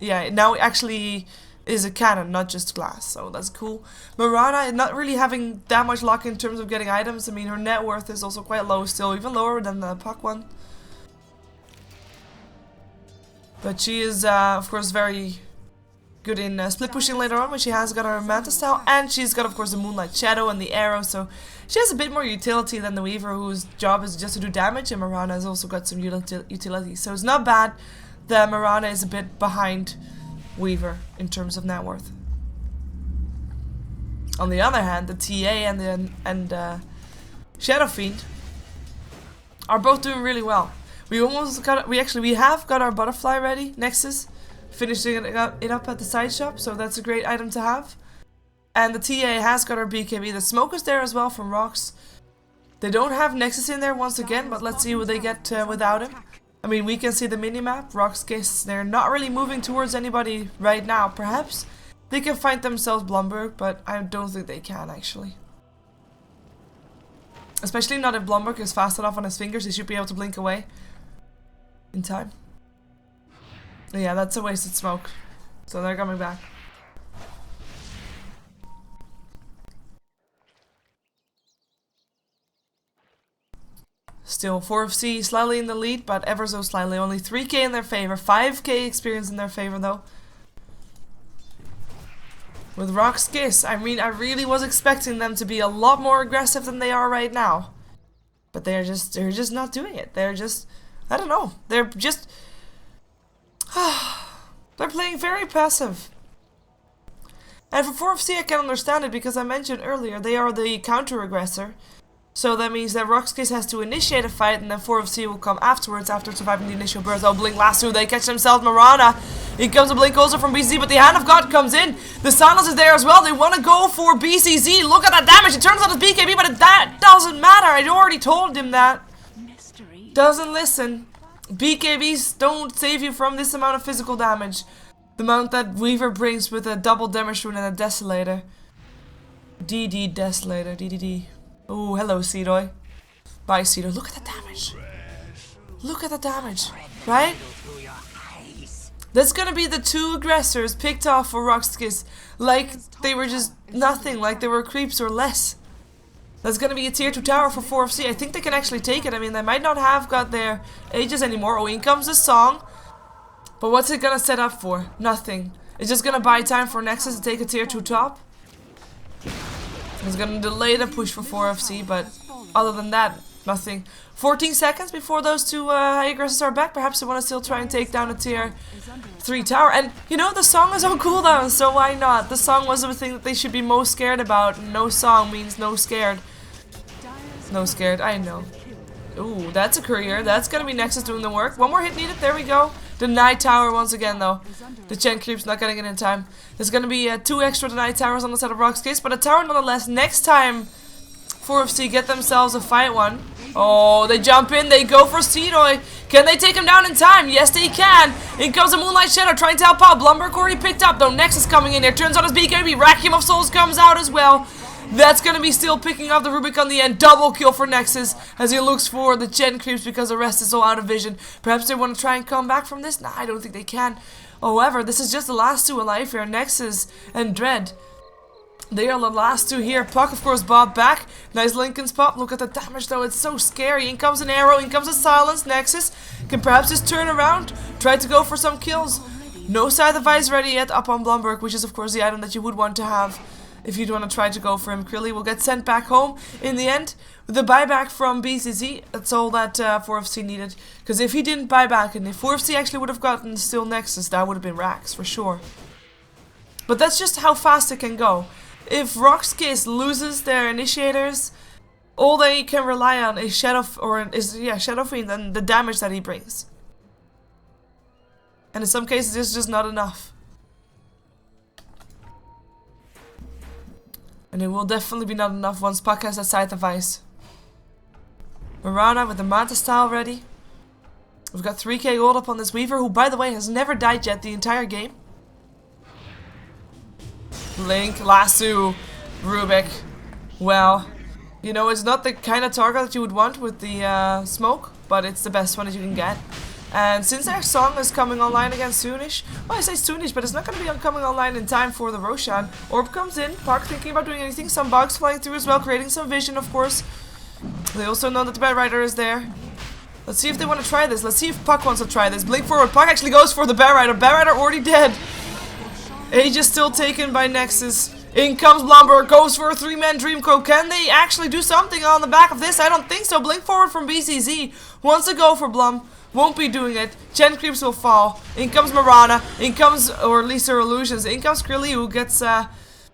yeah, now actually is a cannon, not just glass, so that's cool. Mirana not really having that much luck in terms of getting items. I mean, her net worth is also quite low still, even lower than the Puck one. But she is, of course, very good in split pushing later on when she has got her Manta style, and she's got, of course, the Moonlight Shadow and the Arrow, so she has a bit more utility than the Weaver, whose job is just to do damage, and Mirana has also got some utility. So it's not bad that Mirana is a bit behind Weaver in terms of net worth. On the other hand, the TA and Shadow Fiend are both doing really well. We have got our Butterfly ready, Nexus, finishing it up at the side shop, so that's a great item to have. And the TA has got our BKB. The Smoke is there as well from RoX. They don't have Nexus in there once again, but let's see what they get without him. I mean, we can see the minimap, RoX.KIS, they're not really moving towards anybody right now. Perhaps they can find themselves Blumberg, but I don't think they can actually. Especially not if Blumberg is fast enough on his fingers, he should be able to blink away in time. Yeah, that's a wasted smoke. So they're coming back. Still, 4FC slightly in the lead, but ever so slightly. Only 3k in their favor. 5k experience in their favor, though. With RoX.KIS, I mean, I really was expecting them to be a lot more aggressive than they are right now. But they're just not doing it. They're just, I don't know. They're just, they're playing very passive. And for 4FC, I can understand it because I mentioned earlier, they are the counter-aggressor. So that means that RoX.KIS has to initiate a fight, and then 4FC will come afterwards after surviving the initial burst. Oh, Blink Lasso, they catch themselves Mirana. Here comes a Blink also from BCZ, but the Hand of God comes in. The Silence is there as well. They want to go for BCZ. Look at that damage. It turns out it's BKB, but that doesn't matter. I already told him that. Mystery. Doesn't listen. BKBs don't save you from this amount of physical damage. The amount that Weaver brings with a double damage rune and a Desolator. DD Desolator. DDD. Oh, hello, Seedoy. Bye, Seedoy. Look at the damage. Look at the damage. Right? That's gonna be the two aggressors picked off for RoX.KIS. Like they were just nothing. Like they were creeps or less. That's gonna be a tier 2 tower for 4FC. I think they can actually take it. I mean, they might not have got their Aegis anymore. Oh, in comes the song. But what's it gonna set up for? Nothing. It's just gonna buy time for Nexus to take a tier 2 top. It's gonna delay the push for 4FC, but other than that, nothing. 14 seconds before those two high aggressors are back. Perhaps they want to still try and take down a tier 3 tower. And, you know, the song is on cooldown, so why not? The song was the thing that they should be most scared about. No song means no scared. No scared, I know. Ooh, that's a courier. That's gonna be Nexus doing the work. One more hit needed, there we go. Denied tower once again, though. The Chen creep's not getting it in time. There's gonna be 2 extra denied towers on the side of RoX.KIS, but a tower nonetheless. Next time 4FC get themselves a fight one. Oh, they jump in, they go for Seedoy. Can they take him down in time? Yes, they can. In comes a Moonlight Shadow trying to help out. Blumberg already picked up, though. Nexus coming in here. Turns out his BKB. Vacuum of Souls comes out as well. That's gonna be still picking up the Rubik on the end. Double kill for Nexus as he looks for the Chen creeps because the rest is all out of vision. Perhaps they want to try and come back from this? Nah, I don't think they can. However, this is just the last 2 alive here. Nexus and Dread. They are the last 2 here. Puck, of course, Bob back. Nice Lincoln's pop. Look at the damage, though. It's so scary. In comes an arrow. In comes a silence. Nexus can perhaps just turn around. Try to go for some kills. No Scythe of Ice ready yet up on Blomberg, which is of course the item that you would want to have if you'd want to try to go for him. Krilly will get sent back home in the end. The buyback from BCZ, that's all that 4FC needed. Because if he didn't buy back, and if 4FC actually would have gotten still Nexus, that would have been RoX for sure. But that's just how fast it can go. If RoX.KIS loses their initiators, all they can rely on is Shadow Fiend and the damage that he brings. And in some cases it's just not enough. And it will definitely be not enough once Puck has that Scythe of Ice. Mirana with the Manta style ready. We've got 3k gold up on this Weaver, who by the way has never died yet the entire game. Link, Lasso, Rubik. Well, you know, it's not the kind of target that you would want with the smoke, but it's the best one that you can get. And since their song is coming online again soonish, well I say soonish, but it's not going to be coming online in time for the Roshan. Orb comes in, Park thinking about doing anything, some bugs flying through as well, creating some vision of course. They also know that the Bear Rider is there. Let's see if they want to try this, let's see if Puck wants to try this. Blink forward, Puck actually goes for the Bear Rider already dead. Age is still taken by Nexus. In comes Blomberg, goes for a 3-man Dreamcoat. Can they actually do something on the back of this? I don't think so. Blink forward from BCZ. Wants to go for Blum. Won't be doing it. Gen Creeps will fall. In comes Mirana. In comes, or at least her illusions. In comes Krilly, who gets, or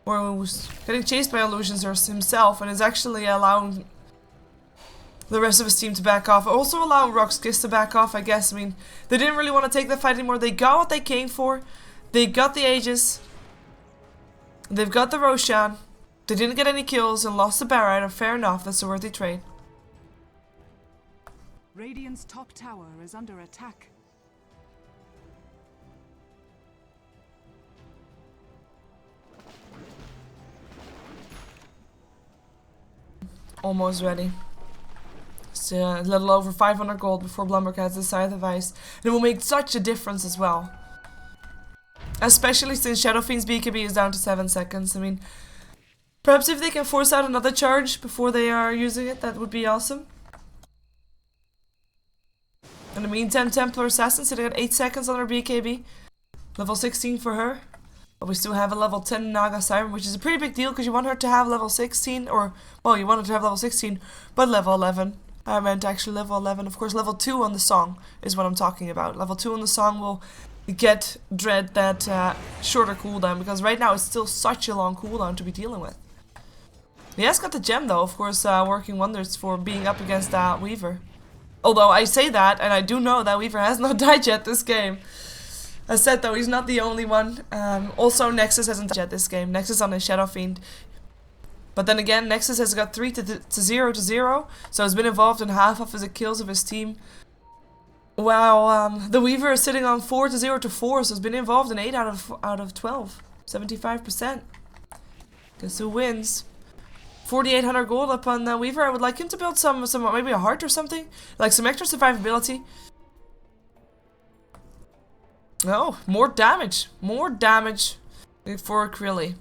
who's getting chased by illusions himself and is actually allowing the rest of his team to back off. Also allowing RoX.KIS to back off, I guess. I mean, they didn't really want to take the fight anymore. They got what they came for. They got the Aegis. They've got the Roshan. They didn't get any kills and lost the Bear Rider. Fair enough, that's a worthy trade. Radiant's top tower is under attack. Almost ready. It's a little over 500 gold before Blomberg has the Scythe of Ice. And it will make such a difference as well. Especially since Shadow Fiend's BKB is down to 7 seconds. I mean, perhaps if they can force out another charge before they are using it, that would be awesome. In the meantime, Templar Assassin sitting at 8 seconds on her BKB. Level 16 for her. But we still have a level 10 Naga Siren, which is a pretty big deal because you want her to have level 16, or, well, you want her to have level 16, but level 11. I meant actually level 11. Of course, level 2 on the song is what I'm talking about. Level 2 on the song will get Dread that shorter cooldown, because right now it's still such a long cooldown to be dealing with. He has got the gem though, of course, working wonders for being up against that Weaver. Although I say that, and I do know that Weaver has not died yet this game. As said though, he's not the only one. Also Nexus hasn't died yet this game. Nexus on his Shadow Fiend. But then again, Nexus has got 3 to 0, so has been involved in half of his kills of his team. While the Weaver is sitting on 4 to 0 to 4, so has been involved in 8 out of 12. 75%. Guess who wins? 4,800 gold up on Weaver. I would like him to build some maybe a heart or something, like some extra survivability. Oh, more damage for Krilly.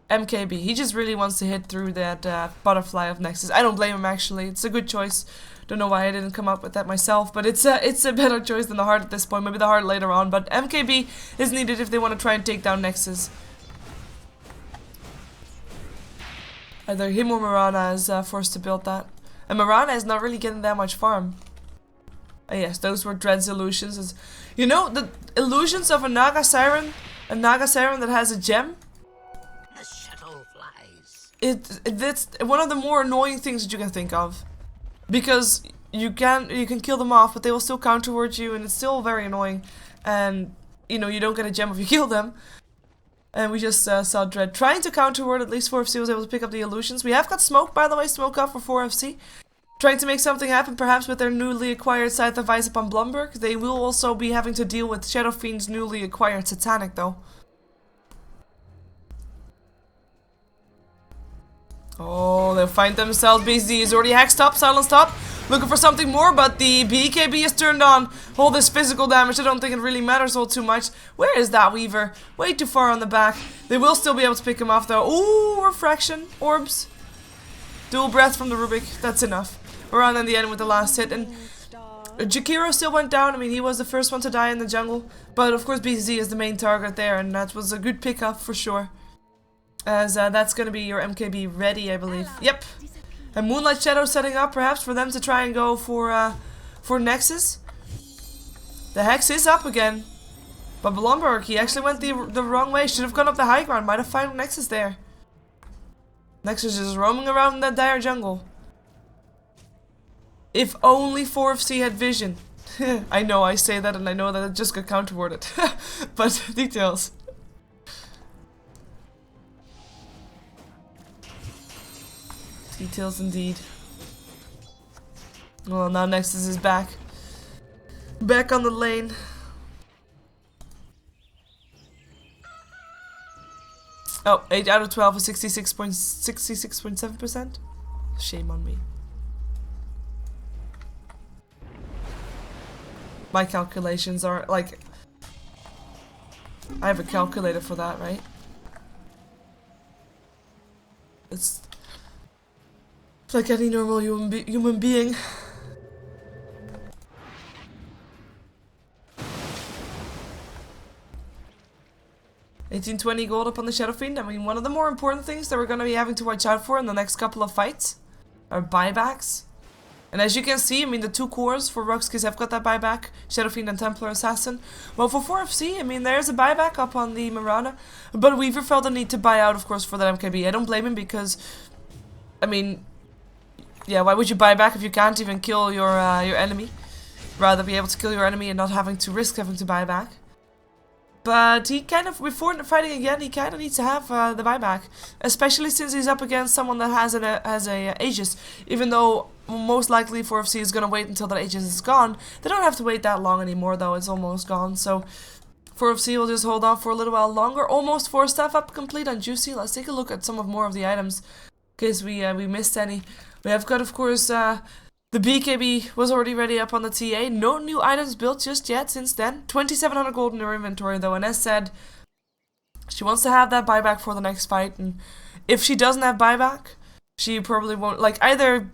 MKB. He just really wants to hit through that butterfly of Nexus. I don't blame him actually. It's a good choice. Don't know why I didn't come up with that myself, but it's a better choice than the heart at this point. Maybe the heart later on, but MKB is needed if they want to try and take down Nexus. Either him or Mirana is forced to build that. And Mirana is not really getting that much farm. Yes, those were Dread's illusions. You know, the illusions of a Naga Siren that has a gem. The shuttle flies. That's one of the more annoying things that you can think of. Because you can kill them off, but they will still counter towards you, and it's still very annoying. And, you know, you don't get a gem if you kill them. And we just saw Dread trying to counter ward. At least 4FC was able to pick up the illusions. We have got Smoke, by the way, Smoke up for 4FC. Trying to make something happen, perhaps with their newly acquired Scythe of Ice upon Blomberg. They will also be having to deal with Shadow Fiend's newly acquired Satanic, though. Oh, they'll find themselves. BZ is already hexed up, silenced up. Looking for something more, but the BKB is turned on. All this physical damage, I don't think it really matters all too much. Where is that Weaver? Way too far on the back. They will still be able to pick him off, though. Ooh, refraction. Orbs. Dual breath from the Rubik. That's enough. We're on in the end with the last hit, and Jakiro still went down. I mean, he was the first one to die in the jungle. But of course BZZ is the main target there, and that was a good pickup for sure. As that's gonna be your MKB ready, I believe. Yep. And Moonlight Shadow setting up perhaps for them to try and go for Nexus. The Hex is up again. But Blomberg, he actually went the wrong way. Should have gone up the high ground. Might have found Nexus there. Nexus is roaming around in that dire jungle. If only 4FC had vision. I know I say that and I know that it just got counter-worded. But details. Details indeed. Well, now Nexus is back. Back on the lane. Oh, 8 out of 12 is 66.7%. Shame on me. My calculations are like... I have a calculator for that, right? It's like any normal human being. 1820 gold up on the Shadow Fiend. I mean, one of the more important things that we're going to be having to watch out for in the next couple of fights are buybacks. And as you can see, I mean, the two cores for RoX.KIS have got that buyback, Shadow Fiend and Templar Assassin. Well, for 4FC, I mean, there's a buyback up on the Marauder, but Weaver felt the need to buy out, of course, for that MKB. I don't blame him because, I mean, yeah, why would you buy back if you can't even kill your enemy? Rather be able to kill your enemy and not having to risk having to buy back. But he kind of, before fighting again, he kind of needs to have the buyback. Especially since he's up against someone that has a Aegis. Even though most likely 4FC is going to wait until that Aegis is gone. They don't have to wait that long anymore though, it's almost gone. So 4FC will just hold on for a little while longer. Almost 4 stuff up complete on Juicy. Let's take a look at some of more of the items. In case we missed any. We have got, of course, the BKB was already ready up on the TA. No new items built just yet since then. 2700 gold in her inventory though, and as said, she wants to have that buyback for the next fight, and if she doesn't have buyback, she probably won't, like, either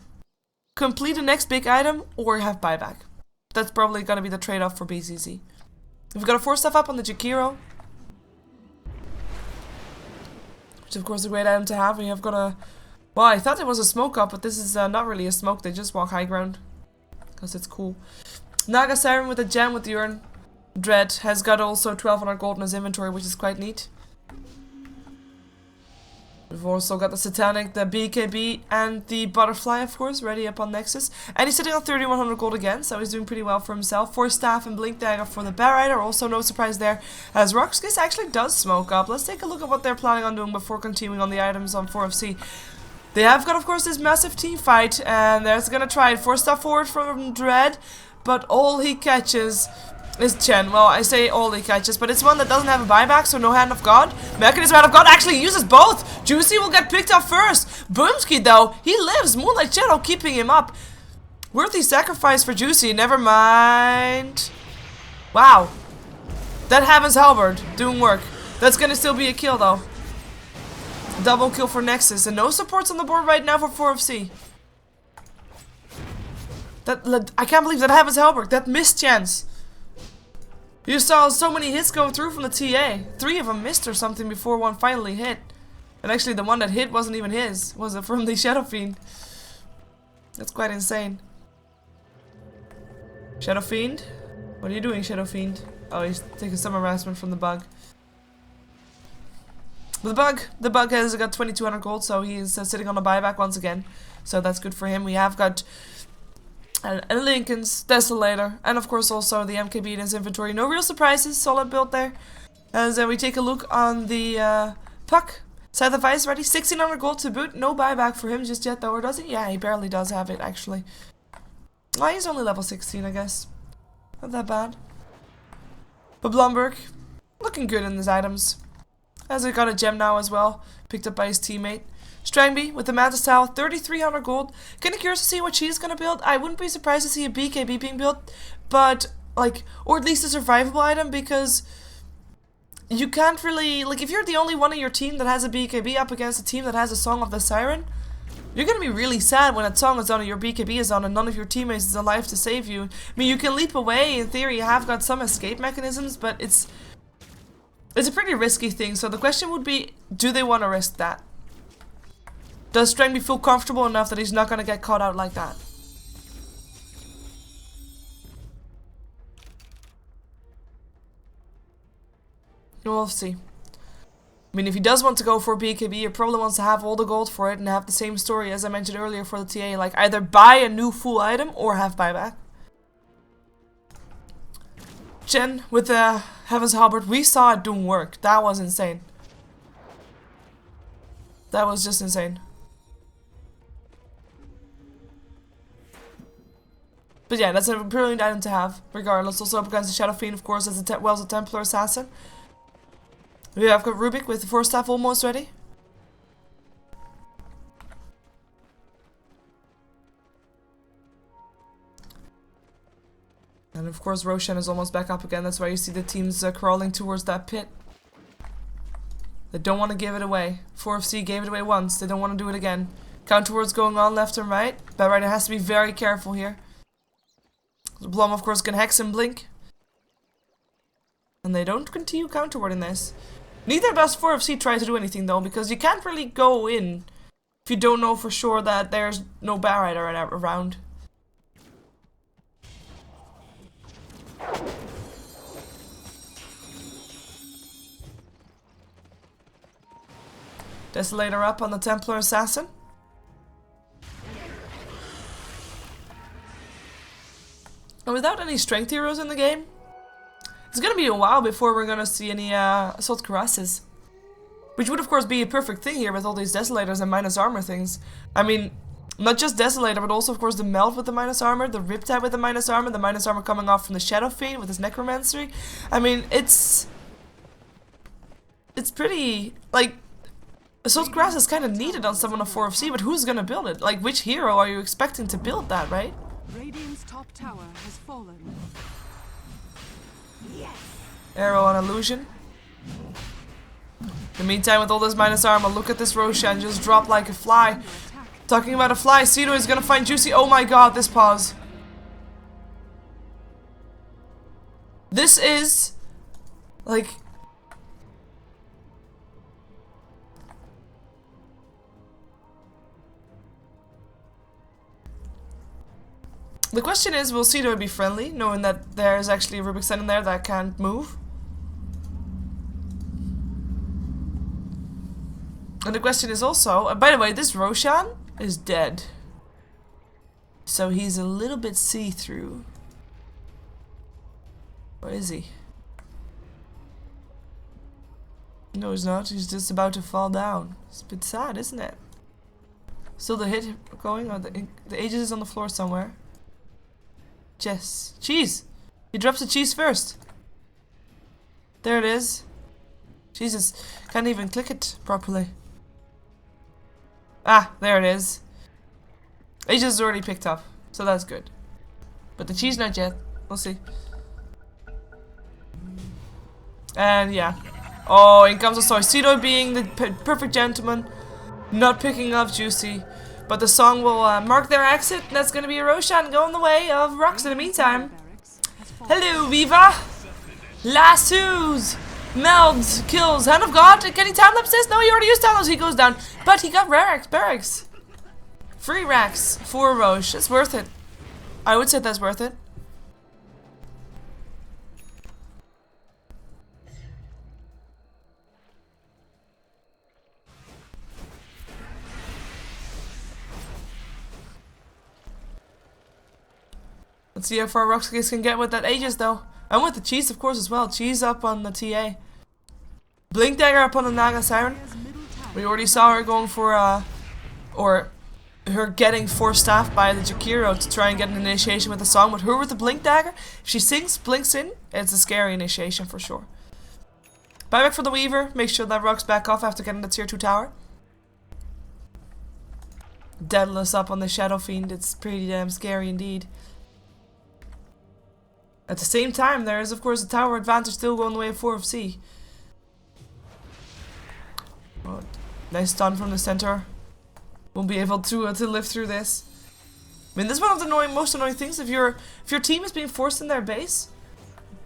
complete the next big item or have buyback. That's probably gonna be the trade-off for BZZ. We've got a 4 stuff up on the Jakiro, which is of course a great item to have. We have got a... Well, I thought it was a smoke up, but this is not really a smoke. They just walk high ground. Because it's cool. Naga Siren with a gem with the urn. Dread has got also 1200 gold in his inventory, which is quite neat. We've also got the Satanic, the BKB, and the Butterfly, of course, ready up on Nexus. And he's sitting on 3100 gold again, so he's doing pretty well for himself. 4 staff and Blink Dagger for the Bear Rider, also no surprise there, as RoX.KIS actually does smoke up. Let's take a look at what they're planning on doing before continuing on the items on 4FC. They have got, of course, this massive team fight, and they're gonna try it. 4 stuff forward from Dread, but all he catches is Chen. Well, I say all he catches, but it's one that doesn't have a buyback, so no Hand of God. Mechanism Hand of God actually uses both. Juicy will get picked up first. Boomski, though, he lives. Moonlight Shadow keeping him up. Worthy sacrifice for Juicy. Never mind. Wow. That Heaven's Halberd doing work. That's gonna still be a kill, though. Double kill for Nexus, and no supports on the board right now for 4FC. I can't believe that Heaven's Halberd. That missed chance. You saw so many hits go through from the TA. 3 of them missed or something before one finally hit. And actually the one that hit wasn't even his. Was it from the Shadow Fiend? That's quite insane. Shadow Fiend? What are you doing, Shadow Fiend? Oh, he's taking some harassment from the bug. The bug has got 2200 gold, so he is sitting on a buyback once again. So that's good for him. We have got a Lincoln's Desolator, and of course also the MKB in his inventory. No real surprises, solid build there. As we take a look on the Puck. Scythe of Ice ready, 1600 gold to boot. No buyback for him just yet though, or does he? Yeah, he barely does have it actually. Well, he's only level 16, I guess. Not that bad. But Blomberg, looking good in his items. As he got a gem now as well, picked up by his teammate. Strangby with the Mantis Towel, 3300 gold. Kinda curious to see what she's gonna build. I wouldn't be surprised to see a BKB being built, but like, or at least a survivable item, because you can't really, like, if you're the only one in your team that has a BKB up against a team that has a Song of the Siren, You're gonna be really sad when that song is on and your BKB is on and none of your teammates is alive to save you. I mean, you can leap away. In theory, you have got some escape mechanisms, but it's a pretty risky thing. So the question would be, do they want to risk that? Does Strength feel comfortable enough that he's not gonna get caught out like that? We'll see. I mean, if he does want to go for BKB, he probably wants to have all the gold for it and have the same story as I mentioned earlier for the TA. Like, either buy a new full item or have buyback. Jen with the Heaven's Halberd, we saw it doing work. That was insane. That was just insane. But yeah, that's a brilliant item to have, regardless. Also up against the Shadow Fiend, of course, as a as a Templar Assassin. We have got Rubik with the 4-staff almost ready. And of course Roshan is almost back up again. That's why you see the teams crawling towards that pit. They don't want to give it away. 4FC gave it away once. They don't want to do it again. Counter wards going on left and right. But right, has to be very careful here. Blom of course can hex and blink. And they don't continue counter warding this. Neither does 4FC try to do anything though, because you can't really go in if you don't know for sure that there's no Barrider around. Desolator up on the Templar Assassin. And without any strength heroes in the game, it's gonna be a while before we're gonna see any assault cuirasses. Which would of course be a perfect thing here with all these Desolators and minus armor things. I mean, not just Desolator, but also of course the Melt with the minus armor, the Riptide with the minus armor coming off from the Shadow Fiend with his Necromancy. I mean, it's pretty, like, assault cuirass is kind of needed on someone of 4FC, but who's gonna build it? Like, which hero are you expecting to build that, right? Radiant's top tower has fallen. Arrow on Illusion. In the meantime, with all this minus armor, look at this Roshan just drop like a fly. Talking about a fly, Cedo is gonna find Juicy. Oh my god, this pause. This is like, the question is, will Cedo be friendly, knowing that there's actually a Rubik standing there that can't move? And the question is also, by the way, this Roshan is dead. So he's a little bit see-through. Or is he? No, he's not. He's just about to fall down. It's a bit sad, isn't it? Still the hit going, or the Aegis is on the floor somewhere. Jess. Cheese! He drops the cheese first. There it is. Jesus, can't even click it properly. Ah, there it is. Aegis is already picked up, so that's good. But the cheese not yet. We'll see. And yeah. Oh, in comes the story. Cedo being the perfect gentleman, not picking up Juicy. But the song will mark their exit, and that's going to be a Roshan going the way of RoX in the meantime. Hello, Viva! Lassos! Meld, kills, Hand of God, can he time-lapse this? No, he already used time-lapse, he goes down. But he got Rarax, Barracks. 3 racks for Roche, it's worth it. I would say that's worth it. Let's see how far RoX.KIS can get with that Aegis though. And with the cheese of course as well. Cheese up on the TA. Blink Dagger up on the Naga Siren. We already saw her going for or her getting 4-staff by the Jakiro to try and get an initiation with the song. But her with the Blink Dagger, if she sings, blinks in, it's a scary initiation for sure. Buyback for the Weaver. Make sure that RoX back off after getting the tier 2 tower. Deadless up on the Shadow Fiend. It's pretty damn scary indeed. At the same time, there is of course a tower advantage still going the way of 4FC. Oh, nice stun from the center. won't be able to live through this. I mean, this is one of the most annoying things. If your team is being forced in their base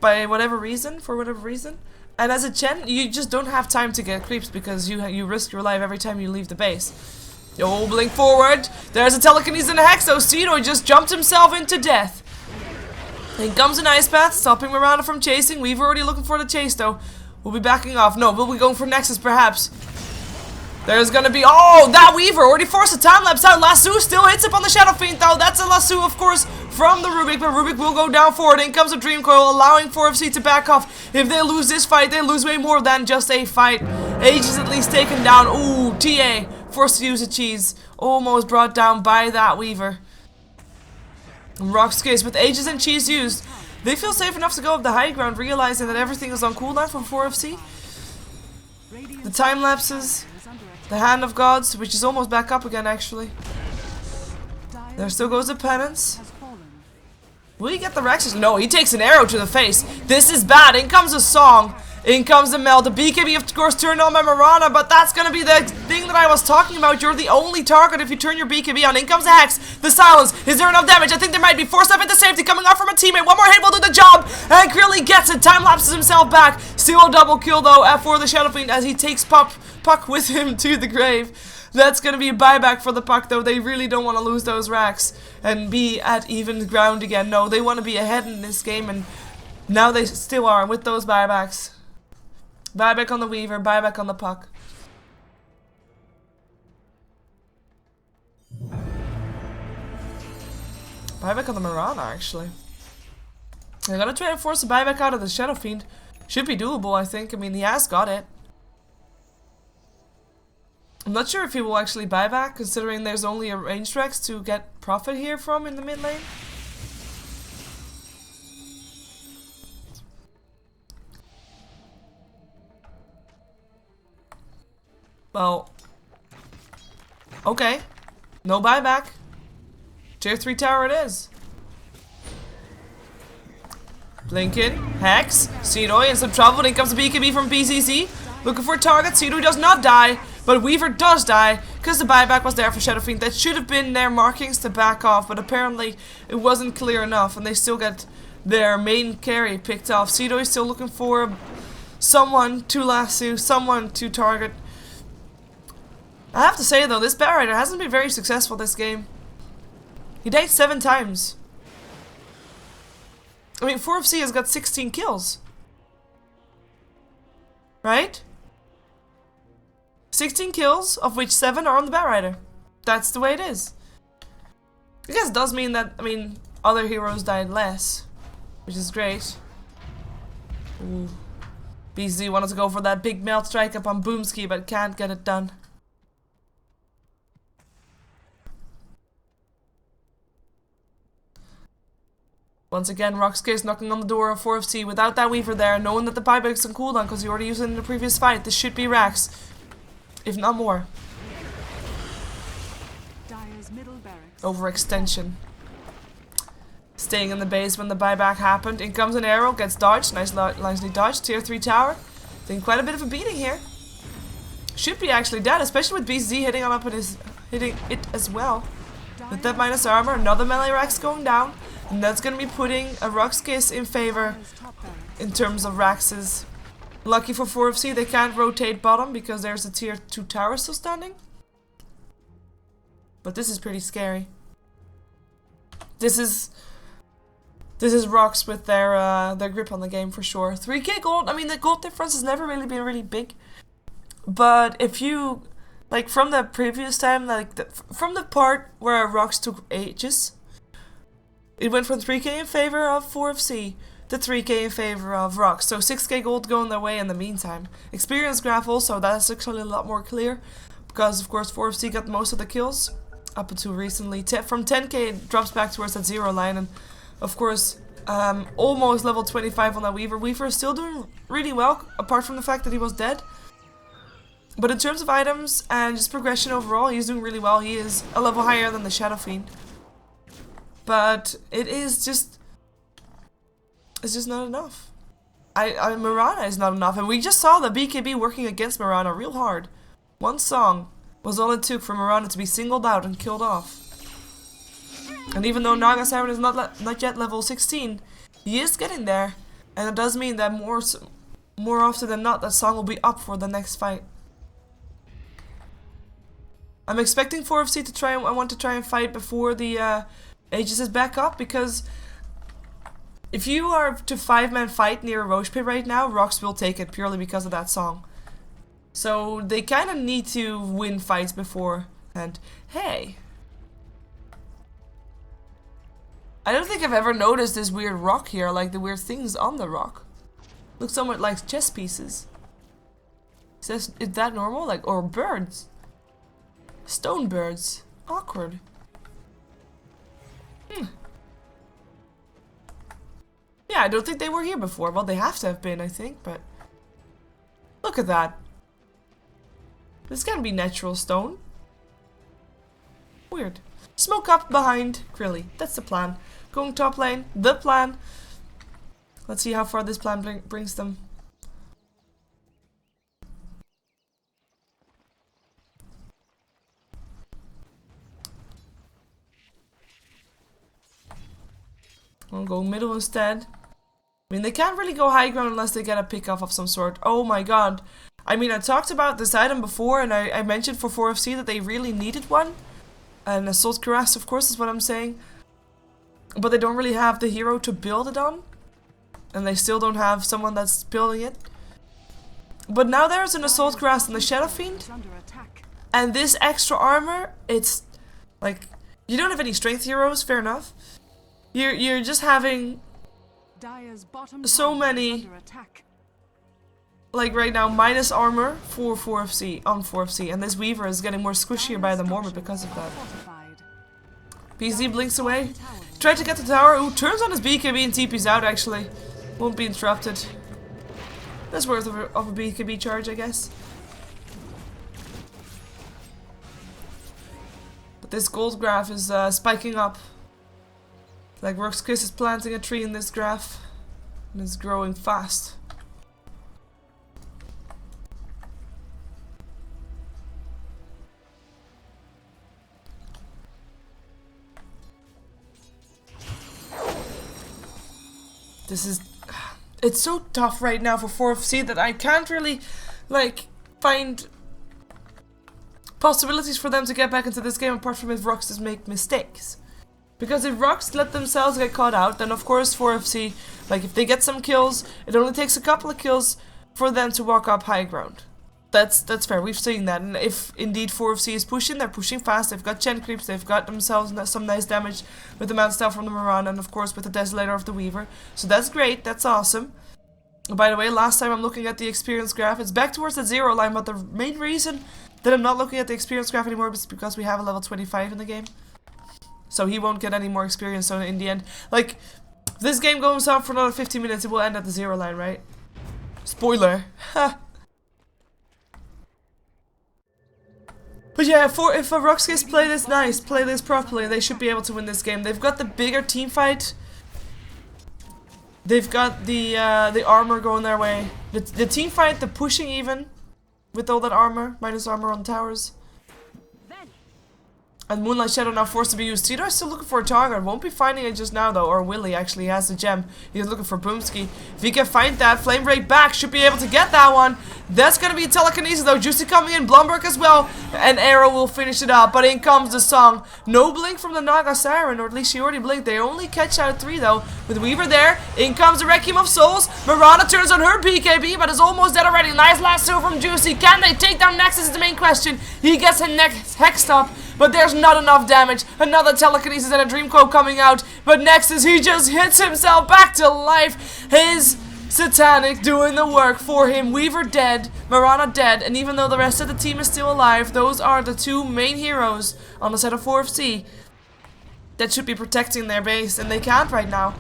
by whatever reason, for whatever reason, and as a Chen, you just don't have time to get creeps because you risk your life every time you leave the base. Yo, blink forward. There's a telekinesis and a Hexo. Cedo just jumped himself into death. In comes an Ice Path, stopping Miranda from chasing. We've already looking for the chase though. We'll be backing off. No, we'll be going for Nexus perhaps. There's gonna be, oh, that Weaver already forced a time lapse out. Lasso still hits up on the Shadow Fiend though. That's a lasso, of course, from the Rubik, but Rubik will go down forward. In comes a Dream Coil, allowing 4FC to back off. If they lose this fight, they lose way more than just a fight. Age is at least taken down. Ooh, TA forced to use a cheese. Almost brought down by that Weaver. RoX.KIS with Ages and cheese used. They feel safe enough to go up the high ground, realizing that everything is on cooldown from 4FC. The time lapses. The Hand of Gods, which is almost back up again actually. There still goes the Penance. Will he get the Rexes? No, he takes an arrow to the face. This is bad. In comes a Song. In comes the Meld. The BKB of course turned on by Mirana, but that's gonna be the thing that I was talking about. You're the only target if you turn your BKB on. In comes the Hex. The Silence. Is there enough damage? I think there might be. Forced up into safety coming off from a teammate. One more hit will do the job. And Krilly gets it. Time lapses himself back. Still a double kill though for the Shadow Fiend as he takes Puck with him to the grave. That's gonna be a buyback for the Puck though. They really don't want to lose those racks and be at even ground again. No, they want to be ahead in this game, and now they still are with those buybacks. Buyback on the Weaver, buyback on the Puck. Buyback on the Mirana actually. They're gonna try and force a buyback out of the Shadow Fiend. Should be doable, I think. I mean, he has got it. I'm not sure if he will actually buy back, considering there's only a ranged Rex to get profit here from in the mid lane. Well, okay. No buyback. Tier 3 tower it is. Blinken, Hex, Cedoy in some trouble. In comes the BKB from BCC. Looking for a target. Cedoy does not die. But Weaver does die, because the buyback was there for Shadow Fiend. That should have been their markings to back off, but apparently it wasn't clear enough, and they still get their main carry picked off. Cedo is still looking for someone to lasso, someone to target. I have to say though, this Bat Rider hasn't been very successful this game. He died 7 times. I mean, 4FC has got 16 kills. Right? 16 kills, of which 7 are on the Bat Rider. That's the way it is. I guess it does mean that, I mean, other heroes died less, which is great. Ooh. BZ wanted to go for that big melt strike up on Boomski, but can't get it done. Once again, RoX.KIS knocking on the door of 4FC without that Weaver there, knowing that the buyback's on cooldown because he already used it in the previous fight. This should be racks, if not more. Overextension. Staying in the base when the buyback happened. In comes an arrow, gets dodged, nicely dodged. Tier 3 tower. Taking quite a bit of a beating here. Should be actually dead, especially with BZ hitting on up and hitting it as well. With that minus armor, another melee racks going down. And that's going to be putting a RoX.KIS in favor in terms of Raxes. Lucky for 4FC, they can't rotate bottom because there's a tier 2 tower still standing. But this is pretty scary. This is RoX with their grip on the game for sure. 3k gold, I mean the gold difference has never really been really big. But if you, like from the previous time, like from the part where RoX took ages, it went from 3k in favor of 4FC to 3k in favor of RoX. So 6k gold going their way in the meantime. Experience graph also, that's actually a lot more clear. Because of course 4FC got most of the kills up until recently. From 10k it drops back towards that 0 line. And of course almost level 25 on that Weaver. Weaver is still doing really well, apart from the fact that he was dead. But in terms of items and just progression overall, he's doing really well. He is a level higher than the Shadow Fiend. But it is just, it's just not enough. Mirana is not enough, and we just saw the BKB working against Mirana real hard. One song, was all it took for Miranda to be singled out and killed off. And even though Naga Siren is not yet level 16, he is getting there. And it does mean that more often than not, that song will be up for the next fight. I'm expecting 4FC to try. I want to try and fight before the Aegis is back up, because if you are to 5-man fight near a Roche pit right now, RoX will take it purely because of that song. So they kind of need to win fights before. And hey, I don't think I've ever noticed this weird rock here, like the weird things on the rock. Looks somewhat like chess pieces. Is that normal? Like, or birds? Stone birds. Awkward. Yeah, I don't think they were here before. Well, they have to have been, I think, but look at that. This can't be natural stone. Weird. Smoke up behind Krilly. That's the plan. Going top lane. The plan. Let's see how far this plan brings them. I'll go middle instead. I mean, they can't really go high ground unless they get a pick off of some sort. Oh my god. I mean, I talked about this item before, and I mentioned for 4FC that they really needed one. And Assault Cuirass, of course, is what I'm saying. But they don't really have the hero to build it on. And they still don't have someone that's building it. But now there's an Assault Cuirass and the Shadow Fiend. And this extra armor, it's like, you don't have any strength heroes, fair enough. You're just having so many, like right now, minus armor for 4FC, on 4FC, and this Weaver is getting more squishier by the moment because of that. PZ blinks away. Tried to get the tower. Ooh, turns on his BKB and TP's out actually. Won't be interrupted. That's worth of a BKB charge, I guess. But this gold graph is spiking up. Like RoX.KIS is planting a tree in this graph. And it's growing fast. This is... It's so tough right now for 4FC that I can't really, like, find possibilities for them to get back into this game apart from if RoX does make mistakes. Because if RoX let themselves get caught out, then of course 4FC, like if they get some kills, it only takes a couple of kills for them to walk up high ground. That's fair, we've seen that. And if indeed 4FC is pushing, they're pushing fast, they've got gen creeps, they've got themselves some nice damage with the Mount Star from the Miranda, and of course with the Desolator of the Weaver. So that's great, that's awesome. By the way, last time I'm looking at the experience graph, it's back towards the 0 line, but the main reason that I'm not looking at the experience graph anymore is because we have a level 25 in the game. So he won't get any more experience, so in the end, like, if this game goes on for another 15 minutes, it will end at the 0 line, right? Spoiler. But yeah, if RoX.KIS play this nice, play this properly, they should be able to win this game. They've got the bigger team fight. They've got the armor going their way. The team fight, the pushing even, with all that armor, minus armor on towers. And Moonlight Shadow now forced to be used. Cedar is still looking for a target. Won't be finding it just now though. Or Willy actually has the gem. He's looking for Boomski. If he can find that, Flame Break back. Should be able to get that one. That's gonna be a telekinesis though. Juicy coming in. Blumberg as well. And Arrow will finish it up. But in comes the song. No blink from the Naga Siren. Or at least she already blinked. They only catch out 3 though. With Weaver there. In comes the Requiem of Souls. Miranda turns on her BKB. But is almost dead already. Nice lasso from Juicy. Can they take down Nexus is the main question. He gets a Hex Stop. But there's not enough damage. Another telekinesis and a dream coat coming out. But Nexus, he just hits himself back to life. His Satanic doing the work for him. Weaver dead, Miranda dead, and even though the rest of the team is still alive, those are the 2 main heroes on the set of 4FC that should be protecting their base, and they can't right now.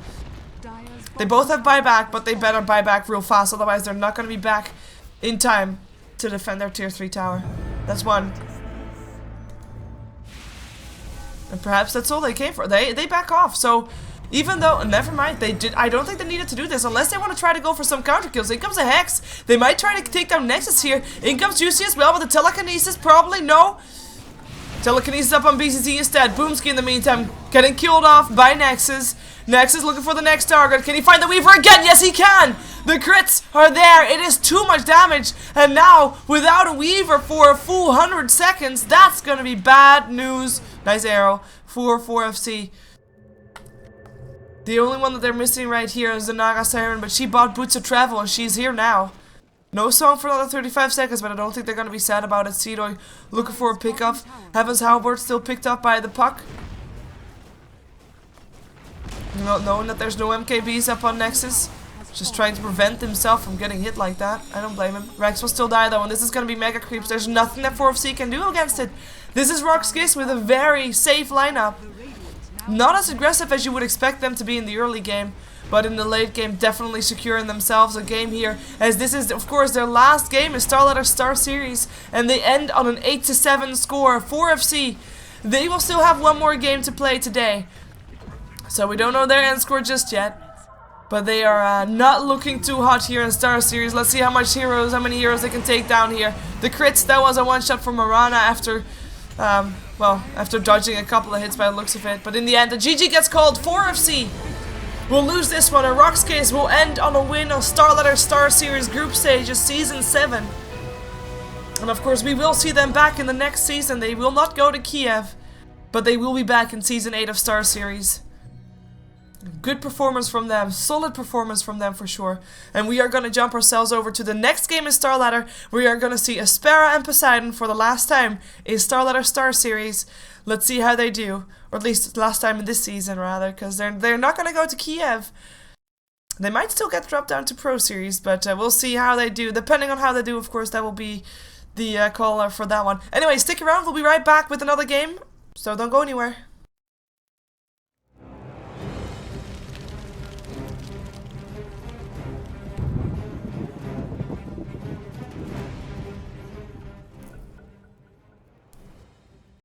They both have buyback, but they better buy back real fast, otherwise they're not going to be back in time to defend their tier 3 tower. That's one. And perhaps that's all they came for. They back off. So Even though, never mind, they did. I don't think they needed to do this unless they want to try to go for some counter kills. In comes a Hex. They might try to take down Nexus here. In comes Juicy as well with the telekinesis. Probably no. Telekinesis up on BCC instead. Boomski in the meantime getting killed off by Nexus. Nexus looking for the next target. Can he find the Weaver again? Yes, he can. The crits are there. It is too much damage. And now, without a Weaver for a full 100 seconds, that's going to be bad news. Nice arrow for 4FC. The only one that they're missing right here is the Naga Siren, but she bought Boots of Travel and she's here now. No song for another 35 seconds, but I don't think they're going to be sad about it. Seedoy looking for a pickup. Heaven's Halberd still picked up by the puck. Not knowing that there's no MKBs up on Nexus. Just trying to prevent himself from getting hit like that. I don't blame him. RoX will still die though, and this is going to be mega creeps. There's nothing that 4FC can do against it. This is RoX.KIS with a very safe lineup. Not as aggressive as you would expect them to be in the early game, but in the late game definitely securing themselves a game here, as this is of course their last game in StarSeries, and they end on an 8-7 score. 4FC, they will still have one more game to play today, so we don't know their end score just yet, but they are not looking too hot here in StarSeries. Let's see how many heroes they can take down here. The crits, that was a one shot from Marana after after dodging a couple of hits by the looks of it. But in the end, the GG gets called. 4FC will lose this one, and RoX.KIS will end on a win of StarSeries Group Stages Season 7. And of course, we will see them back in the next season. They will not go to Kiev, but they will be back in Season 8 of StarSeries. Good performance from them, solid performance from them for sure. And we are going to jump ourselves over to the next game in StarLadder. We are going to see Aspera and Poseidon for the last time in StarLadder StarSeries. Let's see how they do, or at least last time in this season rather, because they're not going to go to Kiev. They might still get dropped down to Pro Series, but we'll see how they do. Depending on how they do, of course, that will be the caller for that one. Anyway, stick around, we'll be right back with another game, so don't go anywhere.